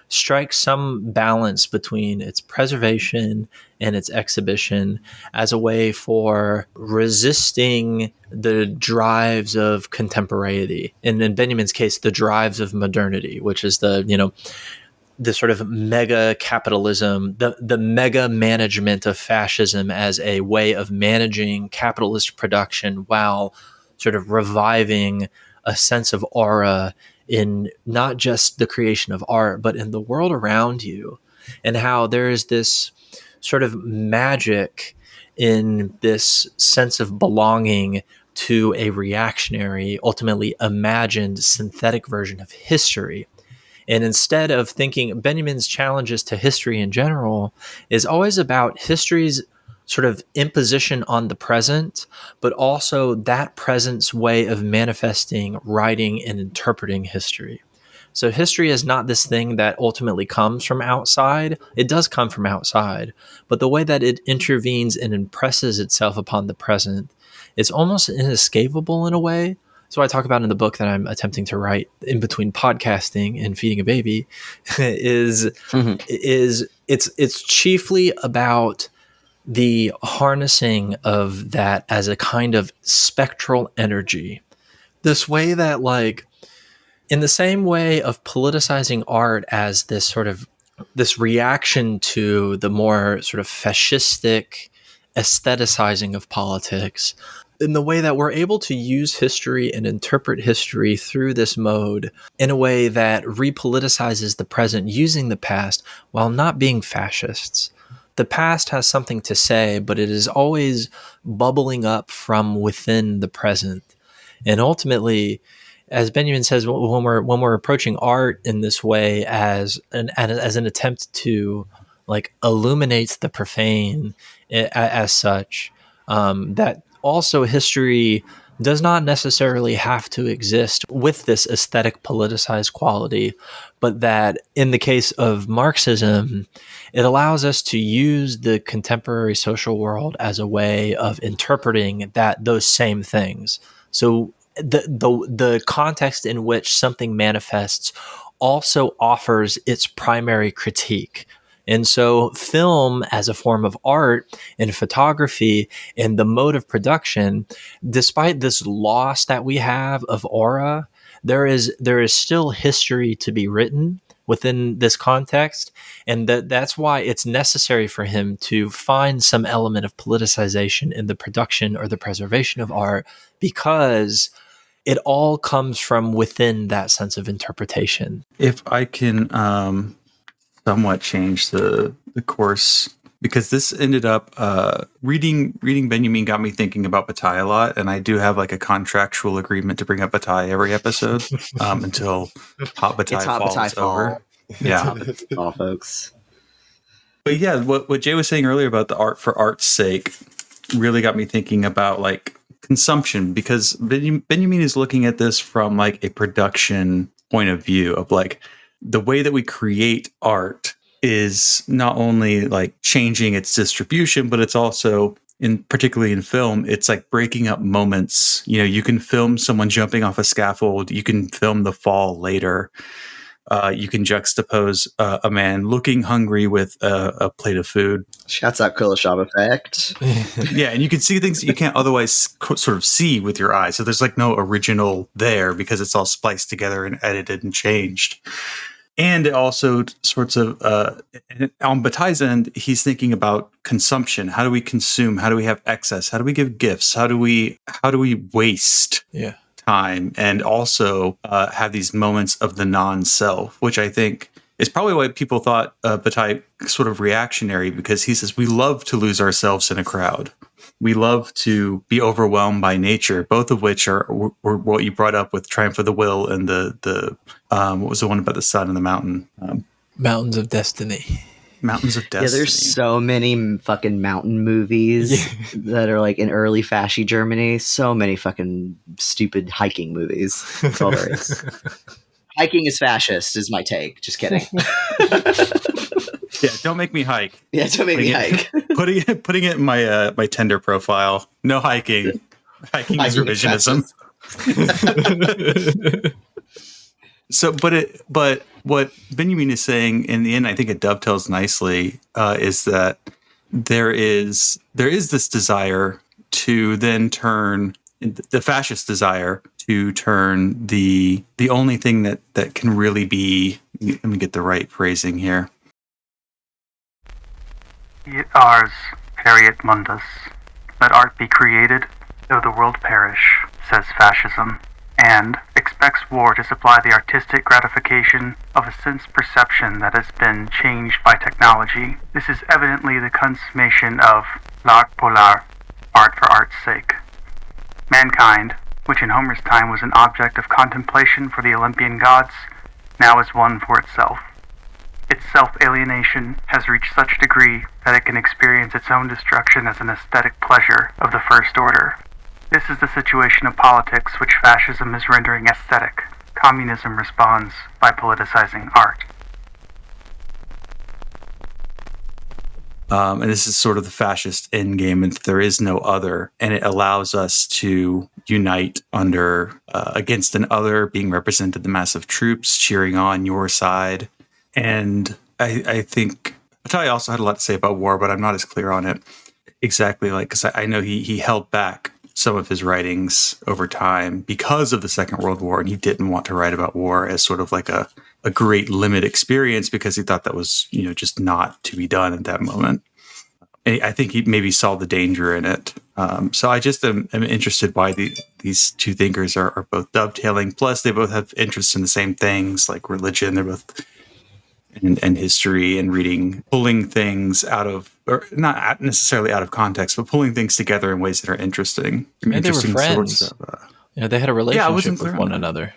strike some balance between its preservation and its exhibition as a way for resisting the drives of contemporaneity. And in Benjamin's case, the drives of modernity, which is the sort of mega capitalism, the mega management of fascism as a way of managing capitalist production while sort of reviving a sense of aura in not just the creation of art, but in the world around you, and how there is this sort of magic in this sense of belonging to a reactionary, ultimately imagined synthetic version of history. And instead of thinking, Benjamin's challenges to history in general is always about history's sort of imposition on the present, but also that present's way of manifesting, writing, and interpreting history. So history is not this thing that ultimately comes from outside. It does come from outside, but the way that it intervenes and impresses itself upon the present, it's almost inescapable in a way. So I talk about in the book that I'm attempting to write in between podcasting and feeding a baby is it's chiefly about the harnessing of that as a kind of spectral energy. This way that, like, in the same way of politicizing art as this reaction to the more sort of fascistic aestheticizing of politics, in the way that we're able to use history and interpret history through this mode in a way that repoliticizes the present using the past while not being fascists. The past has something to say, but it is always bubbling up from within the present. And ultimately, as Benjamin says, when we're approaching art in this way as an attempt to like illuminate the profane as such, that also history does not necessarily have to exist with this aesthetic politicized quality, but that in the case of Marxism, it allows us to use the contemporary social world as a way of interpreting those same things. So the context in which something manifests also offers its primary critique. And so film as a form of art and photography and the mode of production, despite this loss that we have of aura, there is still history to be written within this context. And that's why it's necessary for him to find some element of politicization in the production or the preservation of art, because it all comes from within that sense of interpretation. If I can somewhat change the course, because this ended up reading Benjamin got me thinking about Bataille a lot, and I do have like a contractual agreement to bring up Bataille every episode until Hot Bataille falls over. Yeah, all folks. But yeah, what Jay was saying earlier about the art for art's sake really got me thinking about like consumption, because Benjamin is looking at this from like a production point of view of like the way that we create art is not only like changing its distribution, but it's also particularly in film, it's like breaking up moments. You know, you can film someone jumping off a scaffold. You can film the fall later. You can juxtapose a man looking hungry with a plate of food. Shouts out Kuleshov effect. Yeah, and you can see things that you can't otherwise sort of see with your eyes. So there's like no original there because it's all spliced together and edited and changed. And it also sorts of, on Bataille's end, he's thinking about consumption. How do we consume? How do we have excess? How do we give gifts? How do we waste time? And also have these moments of the non-self, which I think is probably why people thought Bataille sort of reactionary, because he says we love to lose ourselves in a crowd. We love to be overwhelmed by nature, both of which were what you brought up with Triumph of the Will and the what was the one about the sun and the mountain? Mountains of Destiny. Mountains of Destiny. Yeah, there's so many fucking mountain movies that are like in early fasci Germany. So many fucking stupid hiking movies. That's all there is. Hiking is fascist is my take. Just kidding. Yeah, don't make me hike. Yeah, don't make me hike. Putting it in my Tinder profile. No hiking. Hiking is revisionism. So, but what Benjamin is saying in the end, I think it dovetails nicely, is that there is this desire to then turn the fascist desire to turn the only thing that can really be. Let me get the right phrasing here. It ars periet mundus. Let art be created, though the world perish, says fascism, and expects war to supply the artistic gratification of a sense perception that has been changed by technology. This is evidently the consummation of l'art pour l'art, art for art's sake. Mankind, which in Homer's time was an object of contemplation for the Olympian gods, now is one for itself. Its self-alienation has reached such degree that it can experience its own destruction as an aesthetic pleasure of the first order. This is the situation of politics which fascism is rendering aesthetic. Communism responds by politicizing art. And this is sort of the fascist endgame, and there is no other, and it allows us to unite under against an other, being represented the massive troops cheering on your side. And I think Bataille also had a lot to say about war, but I'm not as clear on it exactly. Like, because I know he held back some of his writings over time because of the Second World War, and he didn't want to write about war as sort of like a great limit experience because he thought that was, just not to be done at that moment. And I think he maybe saw the danger in it. So I just am interested why these two thinkers are both dovetailing. Plus, they both have interests in the same things, like religion. They're both and history and reading, pulling things out of, or not necessarily out of context, but pulling things together in ways that are interesting. And they were friends. They had a relationship with one another.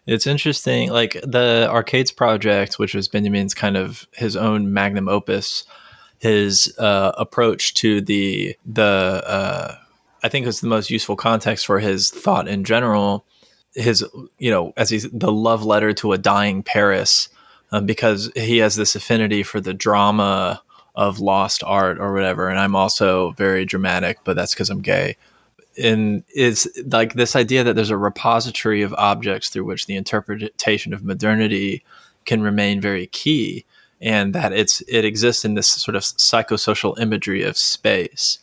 It's interesting, like the Arcades project, which was Benjamin's kind of his own magnum opus. His approach to the I think it's the most useful context for his thought in general. His, as he's the love letter to a dying Paris, because he has this affinity for the drama of lost art or whatever. And I'm also very dramatic, but that's because I'm gay. And it's like this idea that there's a repository of objects through which the interpretation of modernity can remain very key. And that it exists in this sort of psychosocial imagery of space.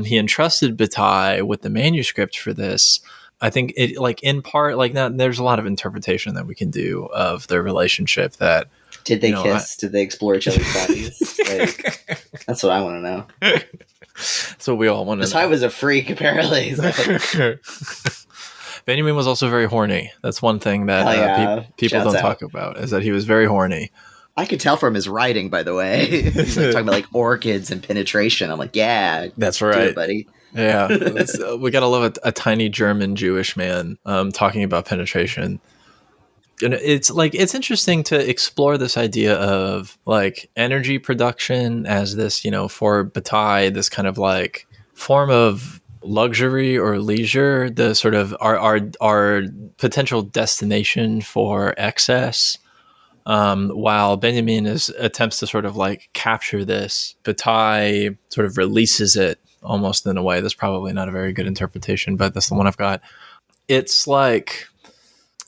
He entrusted Bataille with the manuscript for this. I think it, like in part, like now, there's a lot of interpretation that we can do of their relationship. That did they kiss? Did they explore each other's bodies? Like, that's what I want to know. That's what we all want to know. Bataille was a freak, apparently. So. Benjamin was also very horny. That's one thing that people don't talk about, is that he was very horny. I could tell from his writing, by the way. He's like talking about like orchids and penetration. I'm like, yeah, that's right, do it, buddy. Yeah, we gotta love a tiny German Jewish man talking about penetration. And it's interesting to explore this idea of like energy production as this, for Bataille, this kind of like form of luxury or leisure, the sort of our potential destination for excess. While Benjamin attempts to sort of like capture this, Bataille sort of releases it almost in a way. That's probably not a very good interpretation, but that's the one I've got. It's like,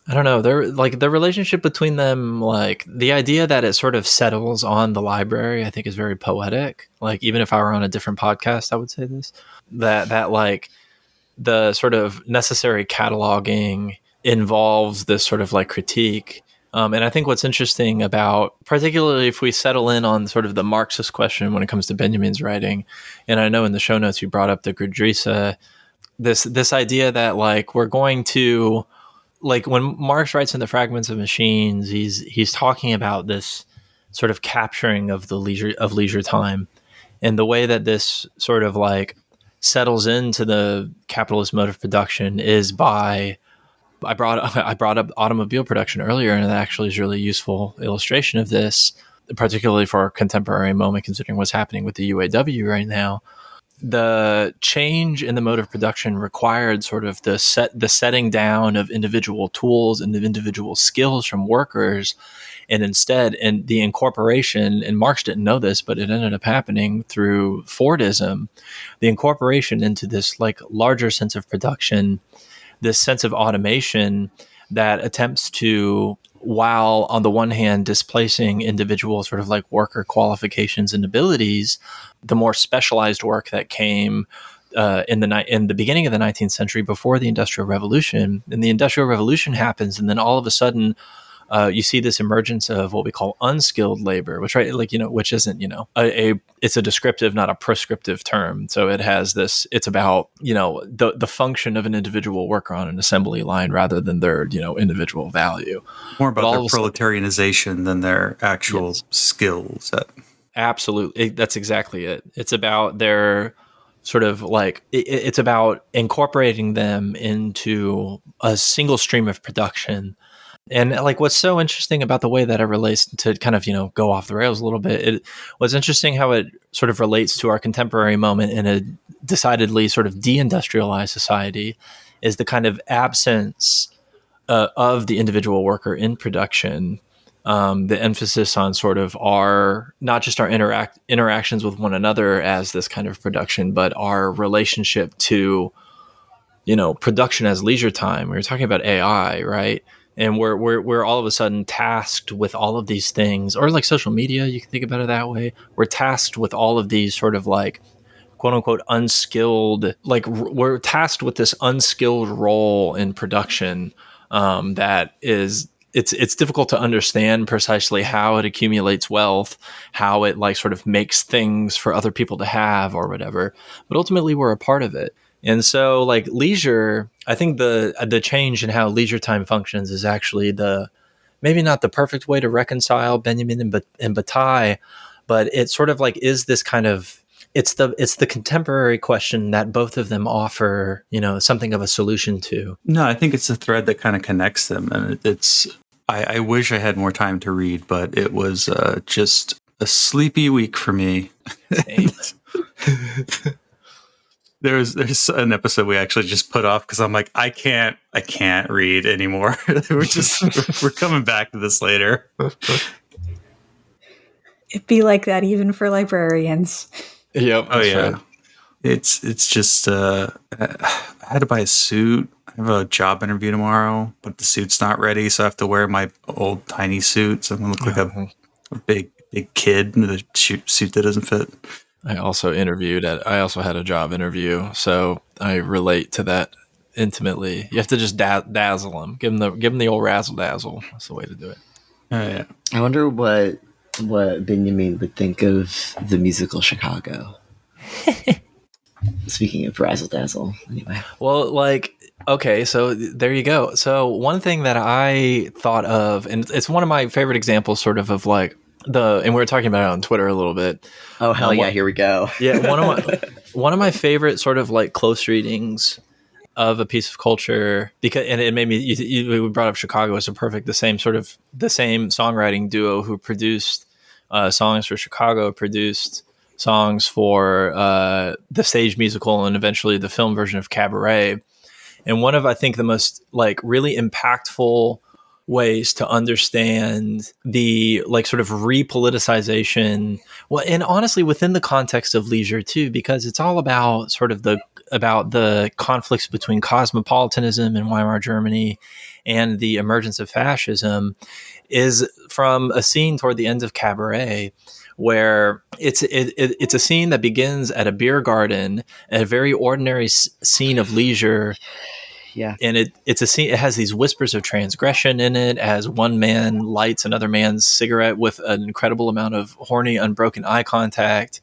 I don't know, they're like the relationship between them, like the idea that it sort of settles on the library, I think is very poetic. Like even if I were on a different podcast, I would say this, that like the sort of necessary cataloging involves this sort of like critique. And I think what's interesting about, particularly if we settle in on sort of the Marxist question when it comes to Benjamin's writing, and I know in the show notes you brought up the Gurdjieff, this idea that like we're going to, like when Marx writes in the Fragments of Machines, he's talking about this sort of capturing of the leisure time, and the way that this sort of like settles into the capitalist mode of production is by. I brought up automobile production earlier, and that actually is a really useful illustration of this, particularly for our contemporary moment, considering what's happening with the UAW right now. The change in the mode of production required sort of the setting down of individual tools and the individual skills from workers, and instead, and the incorporation, and Marx didn't know this, but it ended up happening through Fordism, the incorporation into this like larger sense of production, this sense of automation that attempts to, while on the one hand displacing individual sort of like worker qualifications and abilities, the more specialized work that came in the beginning of the 19th century before the Industrial Revolution. And the Industrial Revolution happens, and then all of a sudden you see this emergence of what we call unskilled labor, which which isn't, it's a descriptive, not a prescriptive term. So it has this, it's about, the function of an individual worker on an assembly line rather than their, individual value. More about their proletarianization than their actual skills. Absolutely. That's exactly it. It's about their sort of like, it's about incorporating them into a single stream of production. And like, what's so interesting about the way that it relates to kind of, go off the rails a little bit, what's interesting how it sort of relates to our contemporary moment in a decidedly sort of deindustrialized society is the kind of absence of the individual worker in production. The emphasis on sort of not just our interactions with one another as this kind of production, but our relationship to, production as leisure time. We were talking about AI, right? And we're all of a sudden tasked with all of these things, or like social media, you can think about it that way. We're tasked with all of these sort of like quote unquote unskilled, like we're tasked with this unskilled role in production that is, it's difficult to understand precisely how it accumulates wealth, how it like sort of makes things for other people to have or whatever. But ultimately, we're a part of it. And so, like leisure, I think the change in how leisure time functions is actually maybe not the perfect way to reconcile Benjamin and Bataille, but it sort of like is this kind of, it's the contemporary question that both of them offer, something of a solution to. No, I think it's the thread that kind of connects them, and I wish I had more time to read, but it was just a sleepy week for me. There's an episode we actually just put off because I'm like, I can't read anymore. we're coming back to this later. It'd be like that even for librarians. Yep. Oh yeah. Right. It's just I had to buy a suit. I have a job interview tomorrow, but the suit's not ready, so I have to wear my old tiny suit. So I'm gonna look like a big kid in a suit that doesn't fit. I also had a job interview, so I relate to that intimately. You have to just dazzle them, give them the old razzle dazzle. That's the way to do it. Oh yeah. I wonder what Benjamin would think of the musical Chicago. Speaking of razzle dazzle, anyway. Well, like, okay, so there you go. So one thing that I thought of, and it's one of my favorite examples, sort of like and we were talking about it on Twitter a little bit. Oh hell yeah, here we go. Yeah, one of my favorite sort of like close readings of a piece of culture, because, and it made me, we brought up Chicago as the same songwriting duo who produced songs for Chicago, produced songs for the stage musical and eventually the film version of Cabaret. And one of, I think, the most like really impactful ways to understand the like sort of repoliticization, well, and honestly within the context of leisure too, because it's all about sort of about the conflicts between cosmopolitanism in Weimar Germany and the emergence of fascism, is from a scene toward the end of Cabaret, where it's a scene that begins at a beer garden, a very ordinary scene of leisure. Yeah. And it's a scene, it has these whispers of transgression in it as one man lights another man's cigarette with an incredible amount of horny, unbroken eye contact.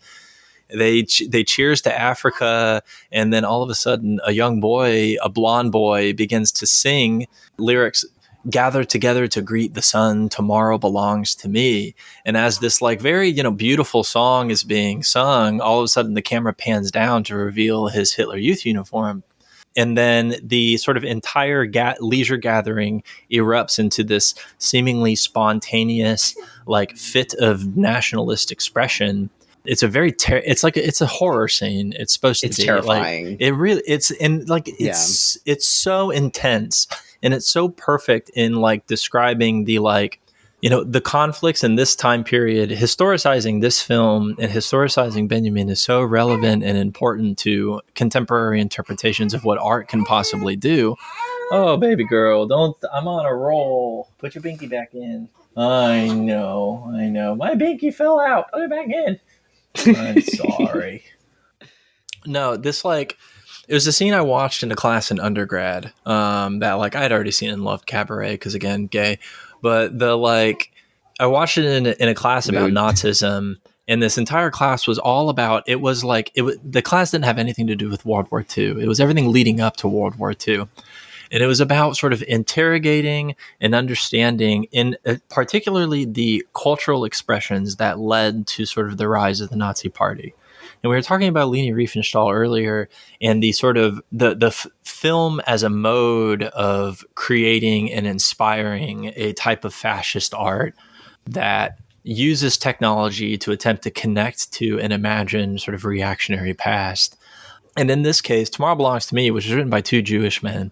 They cheers to Africa, and then all of a sudden a young boy, a blonde boy, begins to sing lyrics, "Gather together to greet the sun, tomorrow belongs to me." And as this like very, beautiful song is being sung, all of a sudden the camera pans down to reveal his Hitler Youth uniform. And then the sort of entire leisure gathering erupts into this seemingly spontaneous, like fit of nationalist expression. It's a very it's a horror scene. It's supposed to be terrifying. Like, it really, it's so intense, and it's so perfect in like describing the like, the conflicts in this time period. Historicizing this film and historicizing Benjamin is so relevant and important to contemporary interpretations of what art can possibly do. Oh, baby girl, I'm on a roll. Put your binky back in. I know. My binky fell out. Put it back in. I'm sorry. No, this like, it was a scene I watched in a class in undergrad that like I had already seen and loved Cabaret because, again, gay. But I watched it in a class about Nazism, and this entire class was all about, the class didn't have anything to do with World War II. It was everything leading up to World War II. And it was about sort of interrogating and understanding particularly the cultural expressions that led to sort of the rise of the Nazi Party. And we were talking about Leni Riefenstahl earlier, and the sort of the film as a mode of creating and inspiring a type of fascist art that uses technology to attempt to connect to and imagine sort of reactionary past. And in this case, Tomorrow Belongs to Me, which is written by two Jewish men,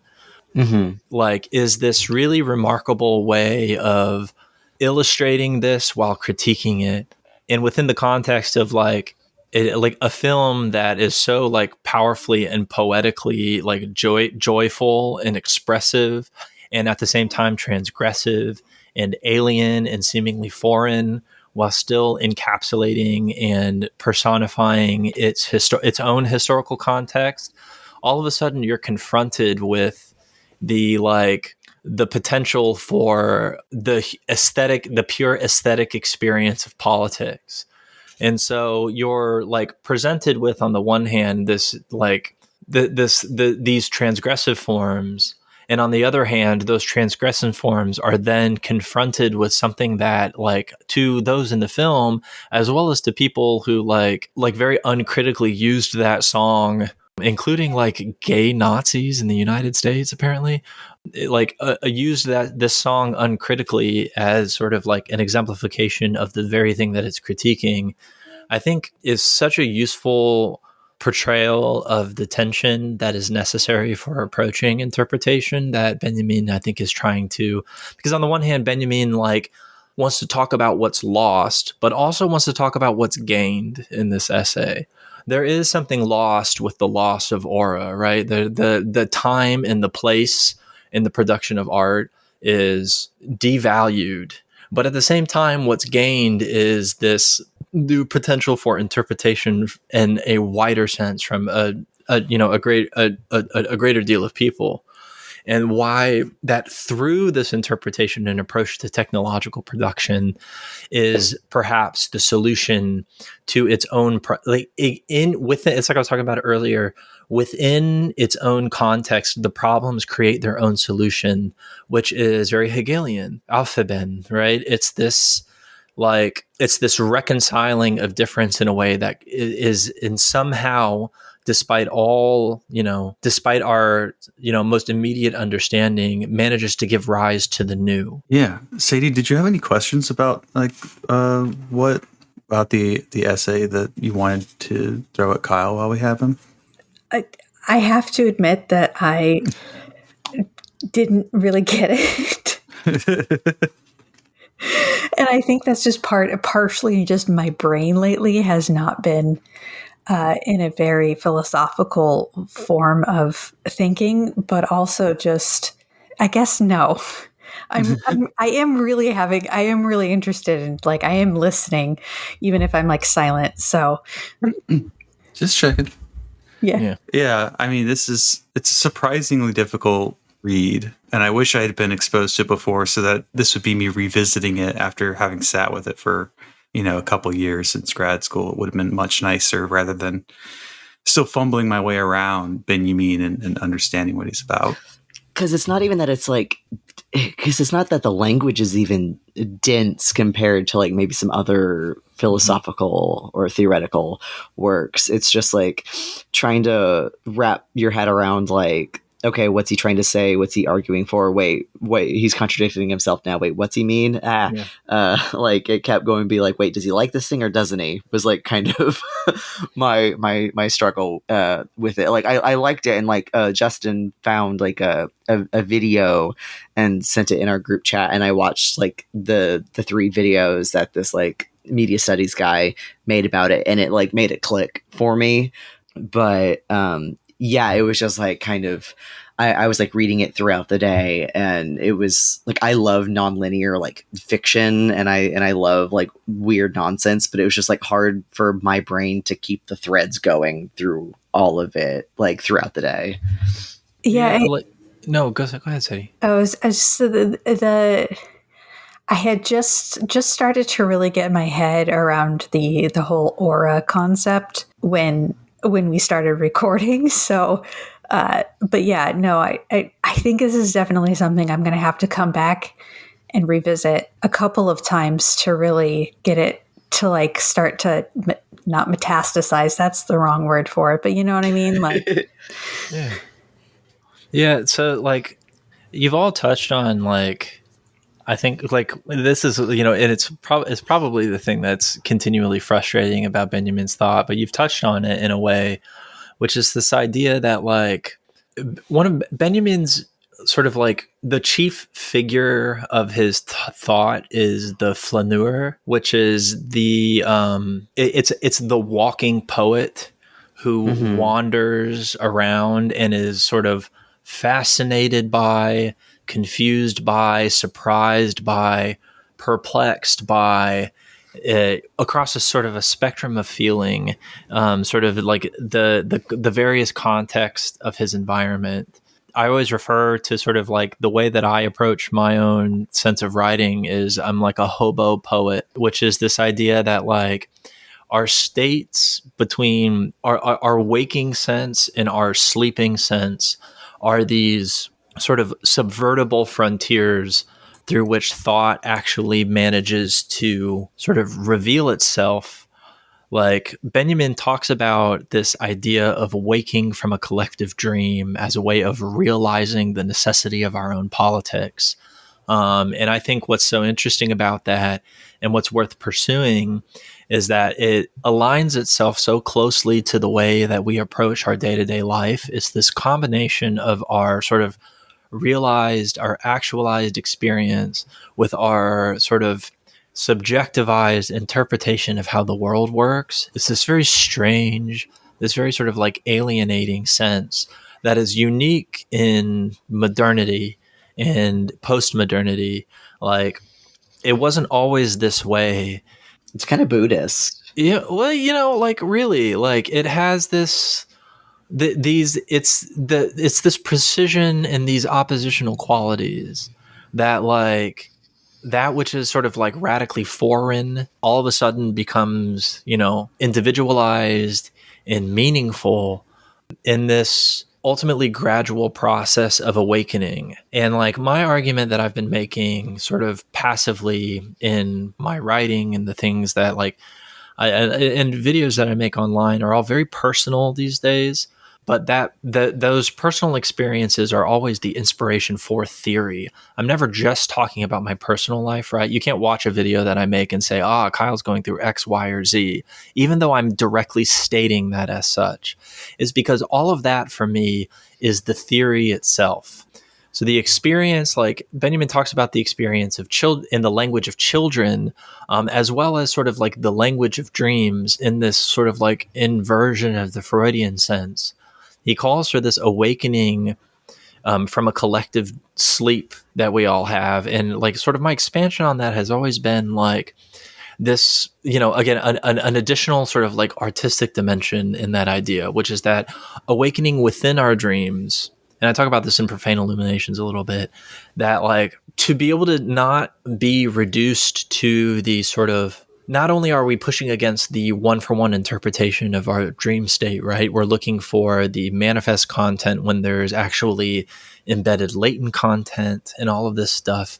is this really remarkable way of illustrating this while critiquing it. And within the context of like a film that is so like powerfully and poetically like joyful and expressive, and at the same time transgressive and alien and seemingly foreign, while still encapsulating and personifying its own historical context, all of a sudden you're confronted with the potential for the pure aesthetic experience of politics. And so you're like presented with, on the one hand, these transgressive forms, and on the other hand, those transgressive forms are then confronted with something that, like, to those in the film, as well as to people who like very uncritically used that song, including like gay Nazis in the United States, apparently, used this song uncritically as sort of like an exemplification of the very thing that it's critiquing, I think is such a useful portrayal of the tension that is necessary for approaching interpretation that Benjamin, I think, is trying to, because on the one hand, Benjamin like wants to talk about what's lost, but also wants to talk about what's gained in this essay. There is something lost with the loss of aura, right? The time and the place in the production of art is devalued. But at the same time, what's gained is this new potential for interpretation in a wider sense from a greater deal of people. And why that through this interpretation and approach to technological production is perhaps the solution to its own it's like I was talking about earlier, within its own context, the problems create their own solution, which is very Hegelian, Aufheben, right? It's this reconciling of difference in a way that is in somehow, despite our, most immediate understanding, manages to give rise to the new. Yeah. Sadie, did you have any questions about what about the essay that you wanted to throw at Kyle while we have him? I have to admit that I didn't really get it. And I think that's just partially just my brain lately has not been in a very philosophical form of thinking, but also just, I guess, no. I am really interested in, like, I am listening, even if I'm like silent. So just checking. Yeah. Yeah. I mean, it's a surprisingly difficult read, and I wish I had been exposed to it before, so that this would be me revisiting it after having sat with it for a couple years since grad school. It would have been much nicer rather than still fumbling my way around Benjamin and understanding what he's about. Because it's not even that it's like, because it's not that the language is even dense compared to like maybe some other philosophical or theoretical works. It's just like trying to wrap your head around like, okay, what's he trying to say? What's he arguing for? Wait, he's contradicting himself now. Wait, what's he mean? Like it kept going to be like, wait, does he like this thing or doesn't he? Was like kind of my struggle with it. Like I liked it, and like Justin found like a video and sent it in our group chat, and I watched like the 3 videos that this like media studies guy made about it, and it like made it click for me. But yeah, it was just like kind of, I was like reading it throughout the day, and it was like, I love nonlinear like fiction, and I love like weird nonsense, but it was just like hard for my brain to keep the threads going through all of it like throughout the day. Yeah. No, go ahead, Sadie. I had just started to really get my head around the whole aura concept when we started recording. So, but yeah, no, I think this is definitely something I'm going to have to come back and revisit a couple of times to really get it to like start to not metastasize. That's the wrong word for it, but you know what I mean? Like, yeah. So like you've all touched on like, I think like this is, and it's probably the thing that's continually frustrating about Benjamin's thought, but you've touched on it in a way, which is this idea that like one of Benjamin's sort of like the chief figure of his thought is the flaneur, which is the it's the walking poet who wanders around and is sort of fascinated by, confused by, surprised by, perplexed by, across a sort of a spectrum of feeling, sort of like the various context of his environment. I always refer to sort of like the way that I approach my own sense of writing is I'm like a hobo poet, which is this idea that like our states between our waking sense and our sleeping sense are these sort of subvertible frontiers through which thought actually manages to sort of reveal itself. Like Benjamin talks about this idea of waking from a collective dream as a way of realizing the necessity of our own politics. And I think what's so interesting about that and what's worth pursuing is that it aligns itself so closely to the way that we approach our day-to-day life. It's this combination of our sort of realized, our actualized experience with our sort of subjectivized interpretation of how the world works. It's this very strange, this very sort of like alienating sense that is unique in modernity and post-modernity. Like, it wasn't always this way. It's kind of Buddhist. Yeah, well, like really, like it has this it's this precision and these oppositional qualities that like that which is sort of like radically foreign all of a sudden becomes, individualized and meaningful in this ultimately gradual process of awakening. And like my argument that I've been making sort of passively in my writing and the things that like and videos that I make online are all very personal these days. But those personal experiences are always the inspiration for theory. I'm never just talking about my personal life, right? You can't watch a video that I make and say, Kyle's going through X, Y, or Z, even though I'm directly stating that as such, is because all of that for me is the theory itself. So the experience, like Benjamin talks about the experience of in the language of children, as well as sort of like the language of dreams in this sort of like inversion of the Freudian sense. He calls for this awakening from a collective sleep that we all have. And like sort of my expansion on that has always been like this, again, an additional sort of like artistic dimension in that idea, which is that awakening within our dreams. And I talk about this in Profane Illuminations a little bit, that like to be able to not be reduced to the sort of, not only are we pushing against the one-for-one interpretation of our dream state, right? We're looking for the manifest content when there's actually embedded latent content and all of this stuff.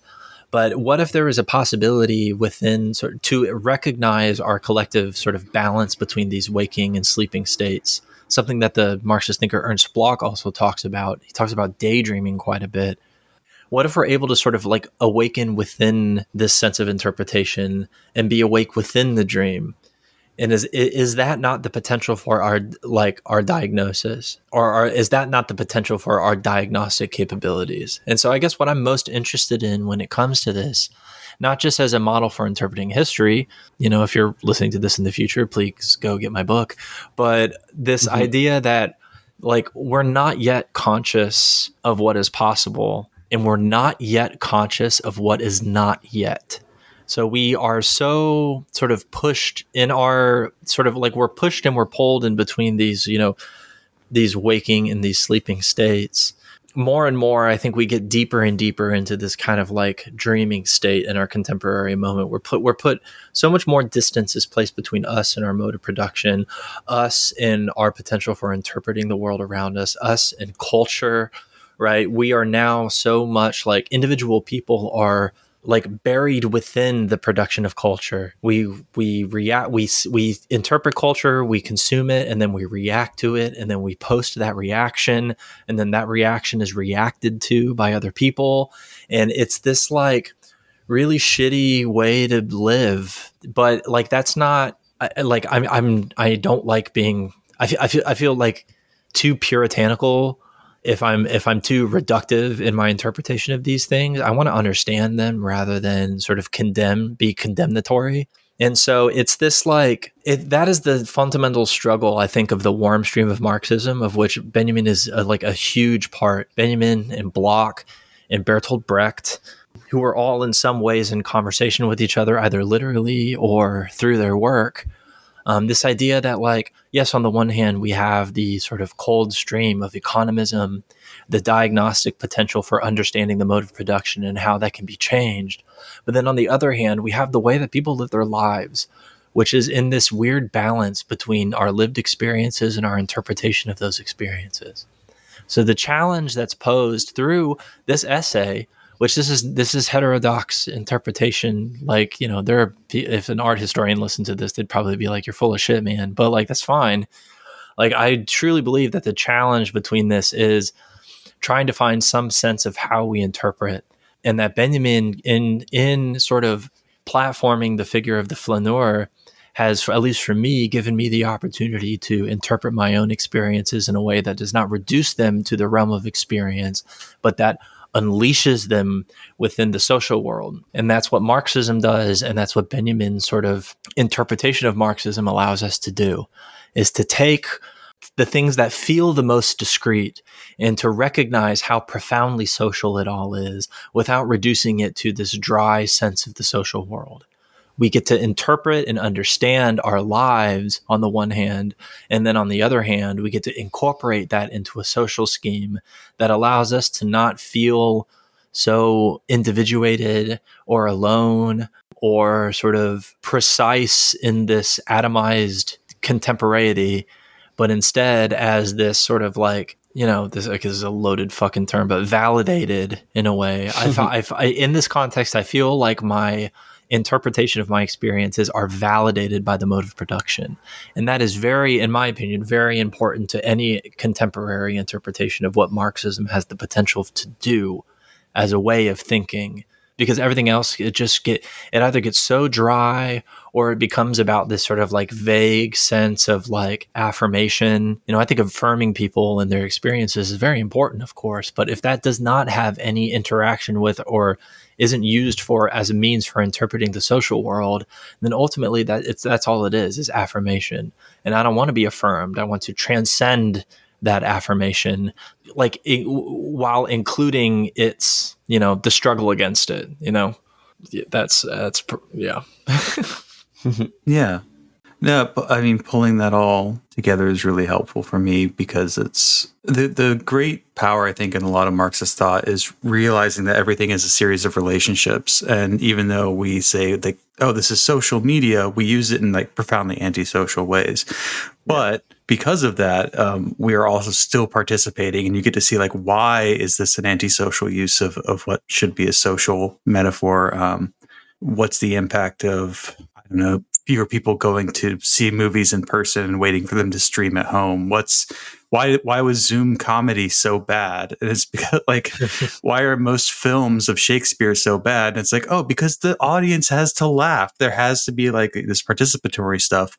But what if there is a possibility within to recognize our collective sort of balance between these waking and sleeping states? Something that the Marxist thinker Ernst Bloch also talks about. He talks about daydreaming quite a bit. What if we're able to sort of like awaken within this sense of interpretation and be awake within the dream? And is that not the potential for our diagnosis, or is that not the potential for our diagnostic capabilities? And so I guess what I'm most interested in when it comes to this, not just as a model for interpreting history, if you're listening to this in the future, please go get my book, but this idea that like we're not yet conscious of what is possible, and we're not yet conscious of what is not yet. So we are so sort of pushed in our sort of like we're pushed and we're pulled in between these, these waking and these sleeping states. More and more, I think we get deeper and deeper into this kind of like dreaming state in our contemporary moment. We're put so much more distance is placed between us and our mode of production, us and our potential for interpreting the world around us and culture, right? We are now so much like individual people are like buried within the production of culture. We react, we interpret culture, we consume it, and then we react to it, and then we post that reaction, and then that reaction is reacted to by other people. And it's this like really shitty way to live. But like that's not like I don't like being I feel like too puritanical if I'm too reductive in my interpretation of these things. I want to understand them rather than sort of be condemnatory. And so it's this like that is the fundamental struggle, I think, of the warm stream of Marxism, of which Benjamin is like a huge part. Benjamin and Bloch and Bertolt Brecht, who are all in some ways in conversation with each other, either literally or through their work. This idea that, like, yes, on the one hand, we have the sort of cold stream of economism, the diagnostic potential for understanding the mode of production and how that can be changed. But then on the other hand, we have the way that people live their lives, which is in this weird balance between our lived experiences and our interpretation of those experiences. So the challenge that's posed through this essay, which this is heterodox interpretation. Like, you know, if an art historian listened to this, they'd probably be like, "You're full of shit, man." But like, that's fine. Like, I truly believe that the challenge between this is trying to find some sense of how we interpret, and that Benjamin, in sort of platforming the figure of the flaneur, has, at least for me, given me the opportunity to interpret my own experiences in a way that does not reduce them to the realm of experience, but that unleashes them within the social world. And that's what Marxism does, and that's what Benjamin's sort of interpretation of Marxism allows us to do, is to take the things that feel the most discrete and to recognize how profoundly social it all is without reducing it to this dry sense of the social world. We get to interpret and understand our lives on the one hand, and then on the other hand, we get to incorporate that into a social scheme that allows us to not feel so individuated or alone or sort of precise in this atomized contemporaneity, but instead as this sort of like, you know, this is a loaded fucking term, but validated in a way. In this context, I feel like my interpretation of my experiences are validated by the mode of production. And that is very, in my opinion, very important to any contemporary interpretation of what Marxism has the potential to do as a way of thinking. Because everything else, it either gets so dry or it becomes about this sort of like vague sense of like affirmation. You know, I think affirming people and their experiences is very important, of course, but if that does not have any interaction with or isn't used for as a means for interpreting the social world, then ultimately that's all it is affirmation. And I don't want to be affirmed. I want to transcend that affirmation, like while including its, you know, the struggle against it, you know, that's yeah. Yeah. No, but I mean, pulling that all together is really helpful for me because it's the great power, I think, in a lot of Marxist thought is realizing that everything is a series of relationships. And even though we say like, oh, this is social media, we use it in like profoundly antisocial ways. But because of that, we are also still participating, and you get to see like, why is this an antisocial use of what should be a social metaphor? What's the impact of, I don't know, fewer people going to see movies in person and waiting for them to stream at home? Why was Zoom comedy so bad? And it's because like, why are most films of Shakespeare so bad? And it's like, oh, because the audience has to laugh. There has to be like this participatory stuff.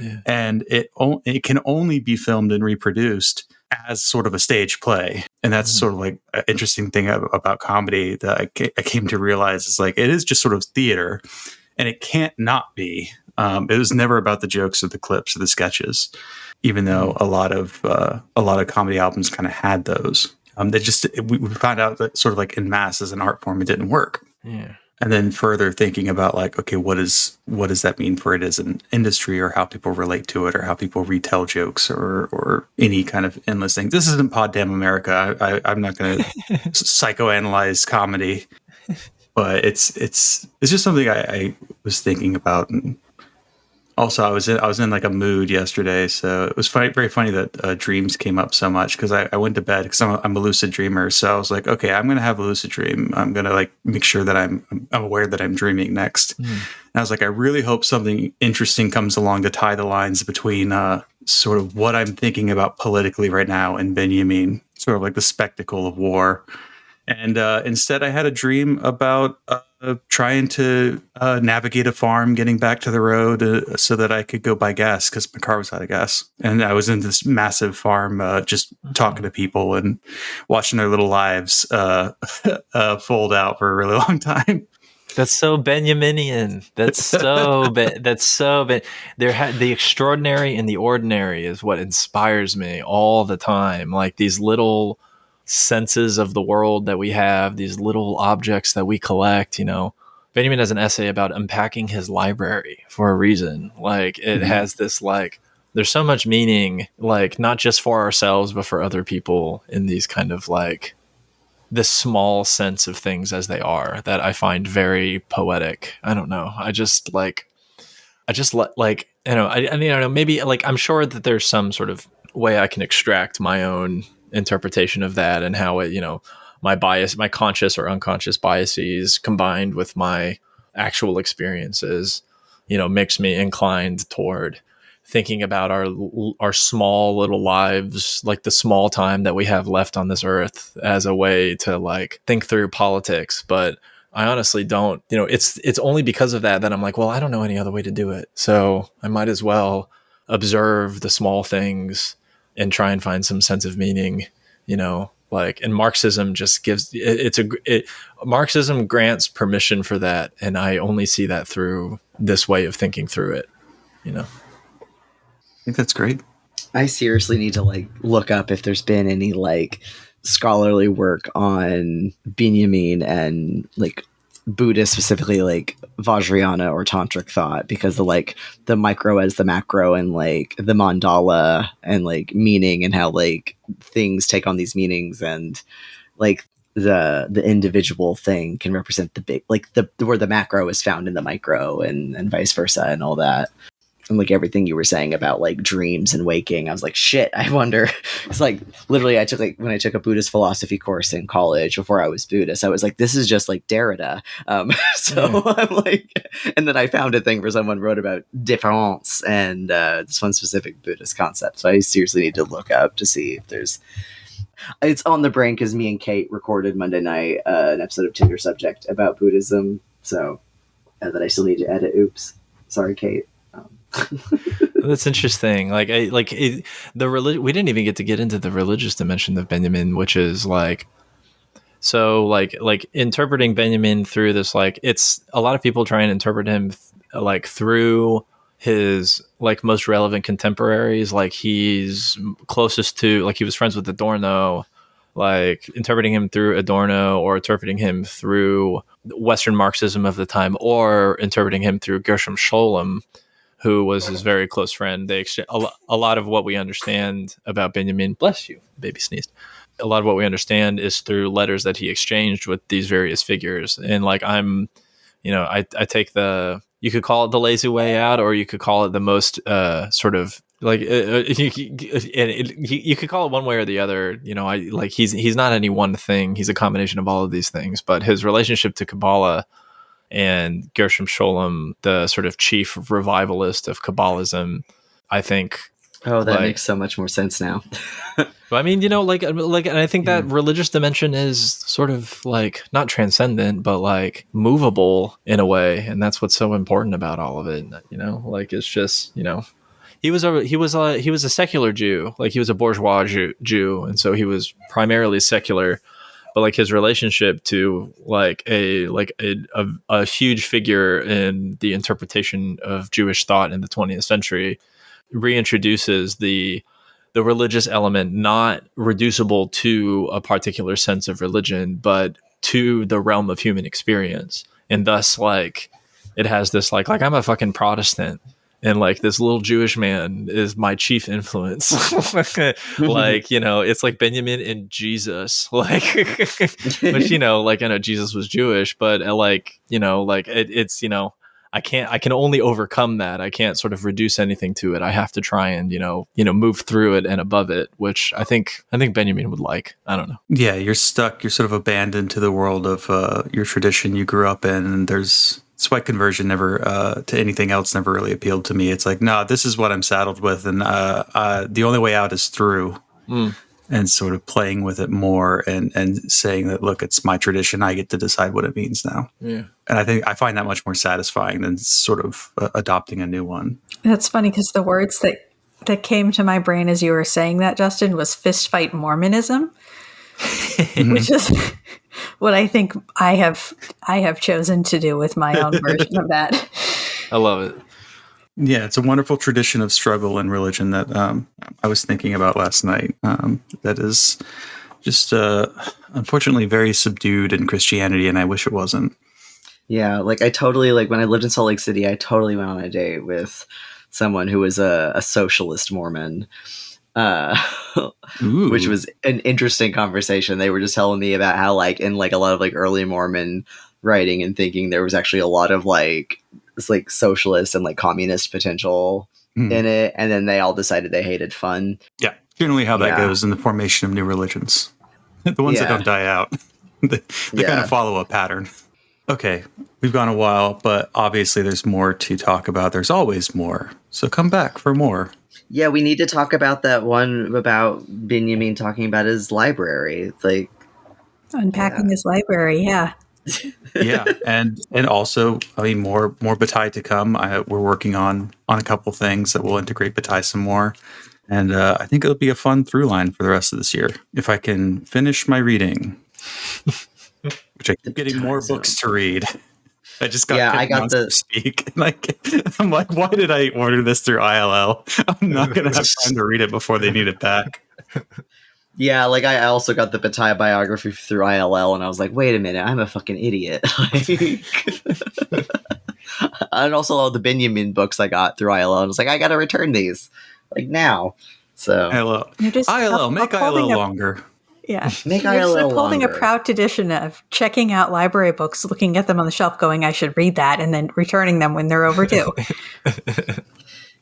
Yeah. And it can only be filmed and reproduced as sort of a stage play. And that's sort of like an interesting thing about comedy that I came to realize is like, it is just sort of theater, and it can't not be. It was never about the jokes or the clips or the sketches, even though a lot of comedy albums kind of had those. We found out that sort of like in mass as an art form, it didn't work. Yeah. And then further thinking about like, okay, what does that mean for it as an industry, or how people relate to it, or how people retell jokes, or any kind of endless thing. This isn't Pod Damn America. I'm not going to psychoanalyze comedy, but it's just something I was thinking about. And also, I was in like a mood yesterday, so it was very funny that dreams came up so much, because I went to bed because I'm a lucid dreamer. So I was like, okay, I'm gonna have a lucid dream. I'm gonna like make sure that I'm aware that I'm dreaming next. And I was like, I really hope something interesting comes along to tie the lines between sort of what I'm thinking about politically right now and Benjamin, sort of like the spectacle of war. And instead, I had a dream about trying to navigate a farm, getting back to the road so that I could go buy gas, because my car was out of gas. And I was in this massive farm just talking to people and watching their little lives fold out for a really long time. That's so Benjaminian. That's so the extraordinary and the ordinary is what inspires me all the time. Like these little senses of the world that we have, these little objects that we collect, Benjamin has an essay about unpacking his library for a reason. Like it has this like, there's so much meaning, like not just for ourselves, but for other people in these kind of like this small sense of things as they are that I find very poetic. I don't know. I don't know, maybe like, I'm sure that there's some sort of way I can extract my own interpretation of that and how it, my bias, my conscious or unconscious biases combined with my actual experiences, makes me inclined toward thinking about our small little lives, like the small time that we have left on this earth, as a way to like think through politics. But I honestly don't, it's only because of that I'm like, well, I don't know any other way to do it. So I might as well observe the small things and try and find some sense of meaning, like, and Marxism just gives Marxism grants permission for that. And I only see that through this way of thinking through it, I think that's great. I seriously need to like look up if there's been any like scholarly work on Benjamin and like Buddhist, specifically like Vajrayana or tantric thought, because the micro as the macro and like the mandala and like meaning and how like things take on these meanings, and like the individual thing can represent the big, like the where the macro is found in the micro, and vice versa and all that. And like everything you were saying about like dreams and waking, I was like, shit, I wonder. It's like literally when I took a Buddhist philosophy course in college before I was Buddhist, I was like, this is just like Derrida. I'm like, and then I found a thing where someone wrote about différance and this one specific Buddhist concept. So I seriously need to look up to see if there's. It's on the brain because me and Kate recorded Monday night an episode of Tinder Subject about Buddhism. So that I still need to edit. Oops, sorry, Kate. That's interesting. Like the religion. We didn't even get into the religious dimension of Benjamin, which is like, so like interpreting Benjamin through this. Like, it's a lot of people try and interpret him like through his like most relevant contemporaries. Like he's closest to, like he was friends with Adorno. Like interpreting him through Adorno, or interpreting him through Western Marxism of the time, or interpreting him through Gershom Scholem, who was his very close friend. They exchange a lot of what we understand about Benjamin. Bless you, baby sneezed. A lot of what we understand is through letters that he exchanged with these various figures. And like I take you could call it the lazy way out, or you could call it the most sort of like you could call it one way or the other. He's not any one thing. He's a combination of all of these things. But his relationship to Kabbalah and Gershom Scholem, the sort of chief revivalist of Kabbalism, I think. Oh, that makes so much more sense now. I mean, and I think that religious dimension is sort of like not transcendent, but like movable in a way, and that's what's so important about all of it. Like it's just, he was a secular Jew, like he was a bourgeois Jew, and so he was primarily secular. But like his relationship to like a huge figure in the interpretation of Jewish thought in the 20th century reintroduces the religious element, not reducible to a particular sense of religion, but to the realm of human experience. And thus, like, it has this like I'm a fucking Protestant, and like this little Jewish man is my chief influence. Like, it's like Benjamin and Jesus, like, which, I know Jesus was Jewish, but it's, I can only overcome that. I can't sort of reduce anything to it. I have to try and, move through it and above it, which I think Benjamin would like. I don't know. Yeah. You're stuck. You're sort of abandoned to the world of your tradition you grew up in. And that's why conversion never to anything else never really appealed to me. It's like, no, this is what I'm saddled with. And the only way out is through. And sort of playing with it more and saying that, look, it's my tradition. I get to decide what it means now. Yeah. And I find that much more satisfying than sort of adopting a new one. That's funny because the words that came to my brain as you were saying that, Justin, was fistfight Mormonism, which is what I think I have chosen to do with my own version of that. I love it. Yeah, it's a wonderful tradition of struggle and religion that I was thinking about last night. That is just unfortunately very subdued in Christianity, and I wish it wasn't. Yeah, like I totally, like when I lived in Salt Lake City, I totally went on a date with someone who was a socialist Mormon, which was an interesting conversation. They were just telling me about how, like, in like a lot of like early Mormon writing and thinking, there was actually a lot of like socialist and like communist potential in it, and then they all decided they hated fun. Yeah, generally how that goes in the formation of new religions. The ones that don't die out, they kind of follow a pattern. Okay, we've gone a while, but obviously there's more to talk about. There's always more. So come back for more. Yeah, we need to talk about that one about Benjamin talking about his library. Like unpacking his library, yeah. Yeah, and also, I mean, more Bataille to come. We're working on a couple things that will integrate Bataille some more. And I think it'll be a fun through line for the rest of this year. If I can finish my reading. Which I keep getting more books to read. I just got I got the Speak. I'm like, why did I order this through ILL? I'm not going to have time to read it before they need it back. Yeah, like I also got the Bataille biography through ILL, and I was like, wait a minute, I'm a fucking idiot. And also all the Benjamin books I got through ILL, and I was like, I got to return these like now. So ILL, make ILL longer. Yeah, make you're ILL just upholding longer. A proud tradition of checking out library books, looking at them on the shelf, going, I should read that, and then returning them when they're overdue.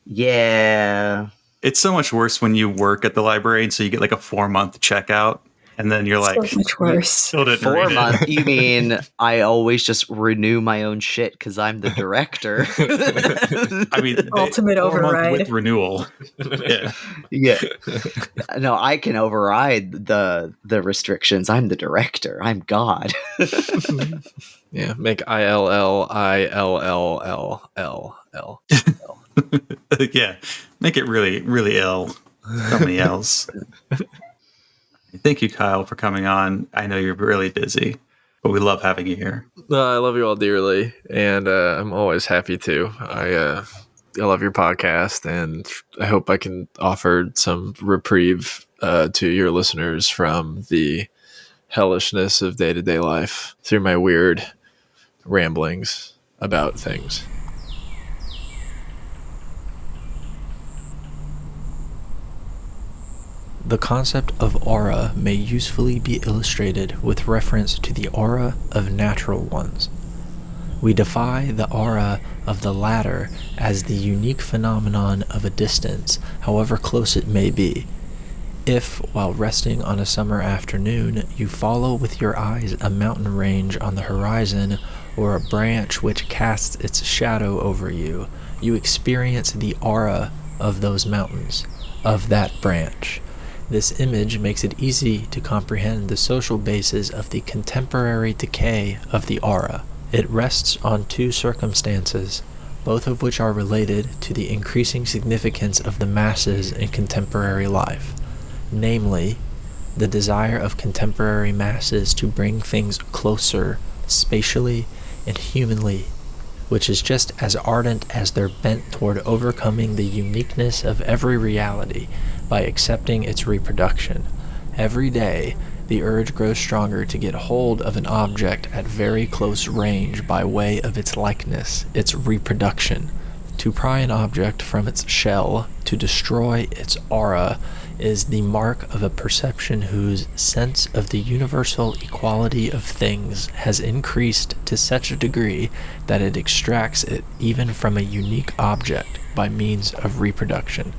Yeah. It's so much worse when you work at the library, and so you get like a 4-month checkout, and then you're like, so much worse. Still didn't 4 months? You mean I always just renew my own shit because I'm the director? I mean, ultimate override with renewal. Yeah. No, I can override the restrictions. I'm the director. I'm God. Yeah, make ILL ILLLLL. Yeah, make it really, really ill. So many L's. Thank you, Kyle, for coming on. I know you're really busy, but we love having you here. I love you all dearly, and I'm always happy to. I love your podcast, and I hope I can offer some reprieve to your listeners from the hellishness of day-to-day life through my weird ramblings about things. The concept of aura may usefully be illustrated with reference to the aura of natural ones. We define the aura of the latter as the unique phenomenon of a distance, however close it may be. If, while resting on a summer afternoon, you follow with your eyes a mountain range on the horizon or a branch which casts its shadow over you, you experience the aura of those mountains, of that branch. This image makes it easy to comprehend the social basis of the contemporary decay of the aura. It rests on two circumstances, both of which are related to the increasing significance of the masses in contemporary life. Namely, the desire of contemporary masses to bring things closer, spatially and humanly, which is just as ardent as their bent toward overcoming the uniqueness of every reality by accepting its reproduction. Every day, the urge grows stronger to get hold of an object at very close range by way of its likeness, its reproduction. To pry an object from its shell, to destroy its aura, is the mark of a perception whose sense of the universal equality of things has increased to such a degree that it extracts it even from a unique object by means of reproduction.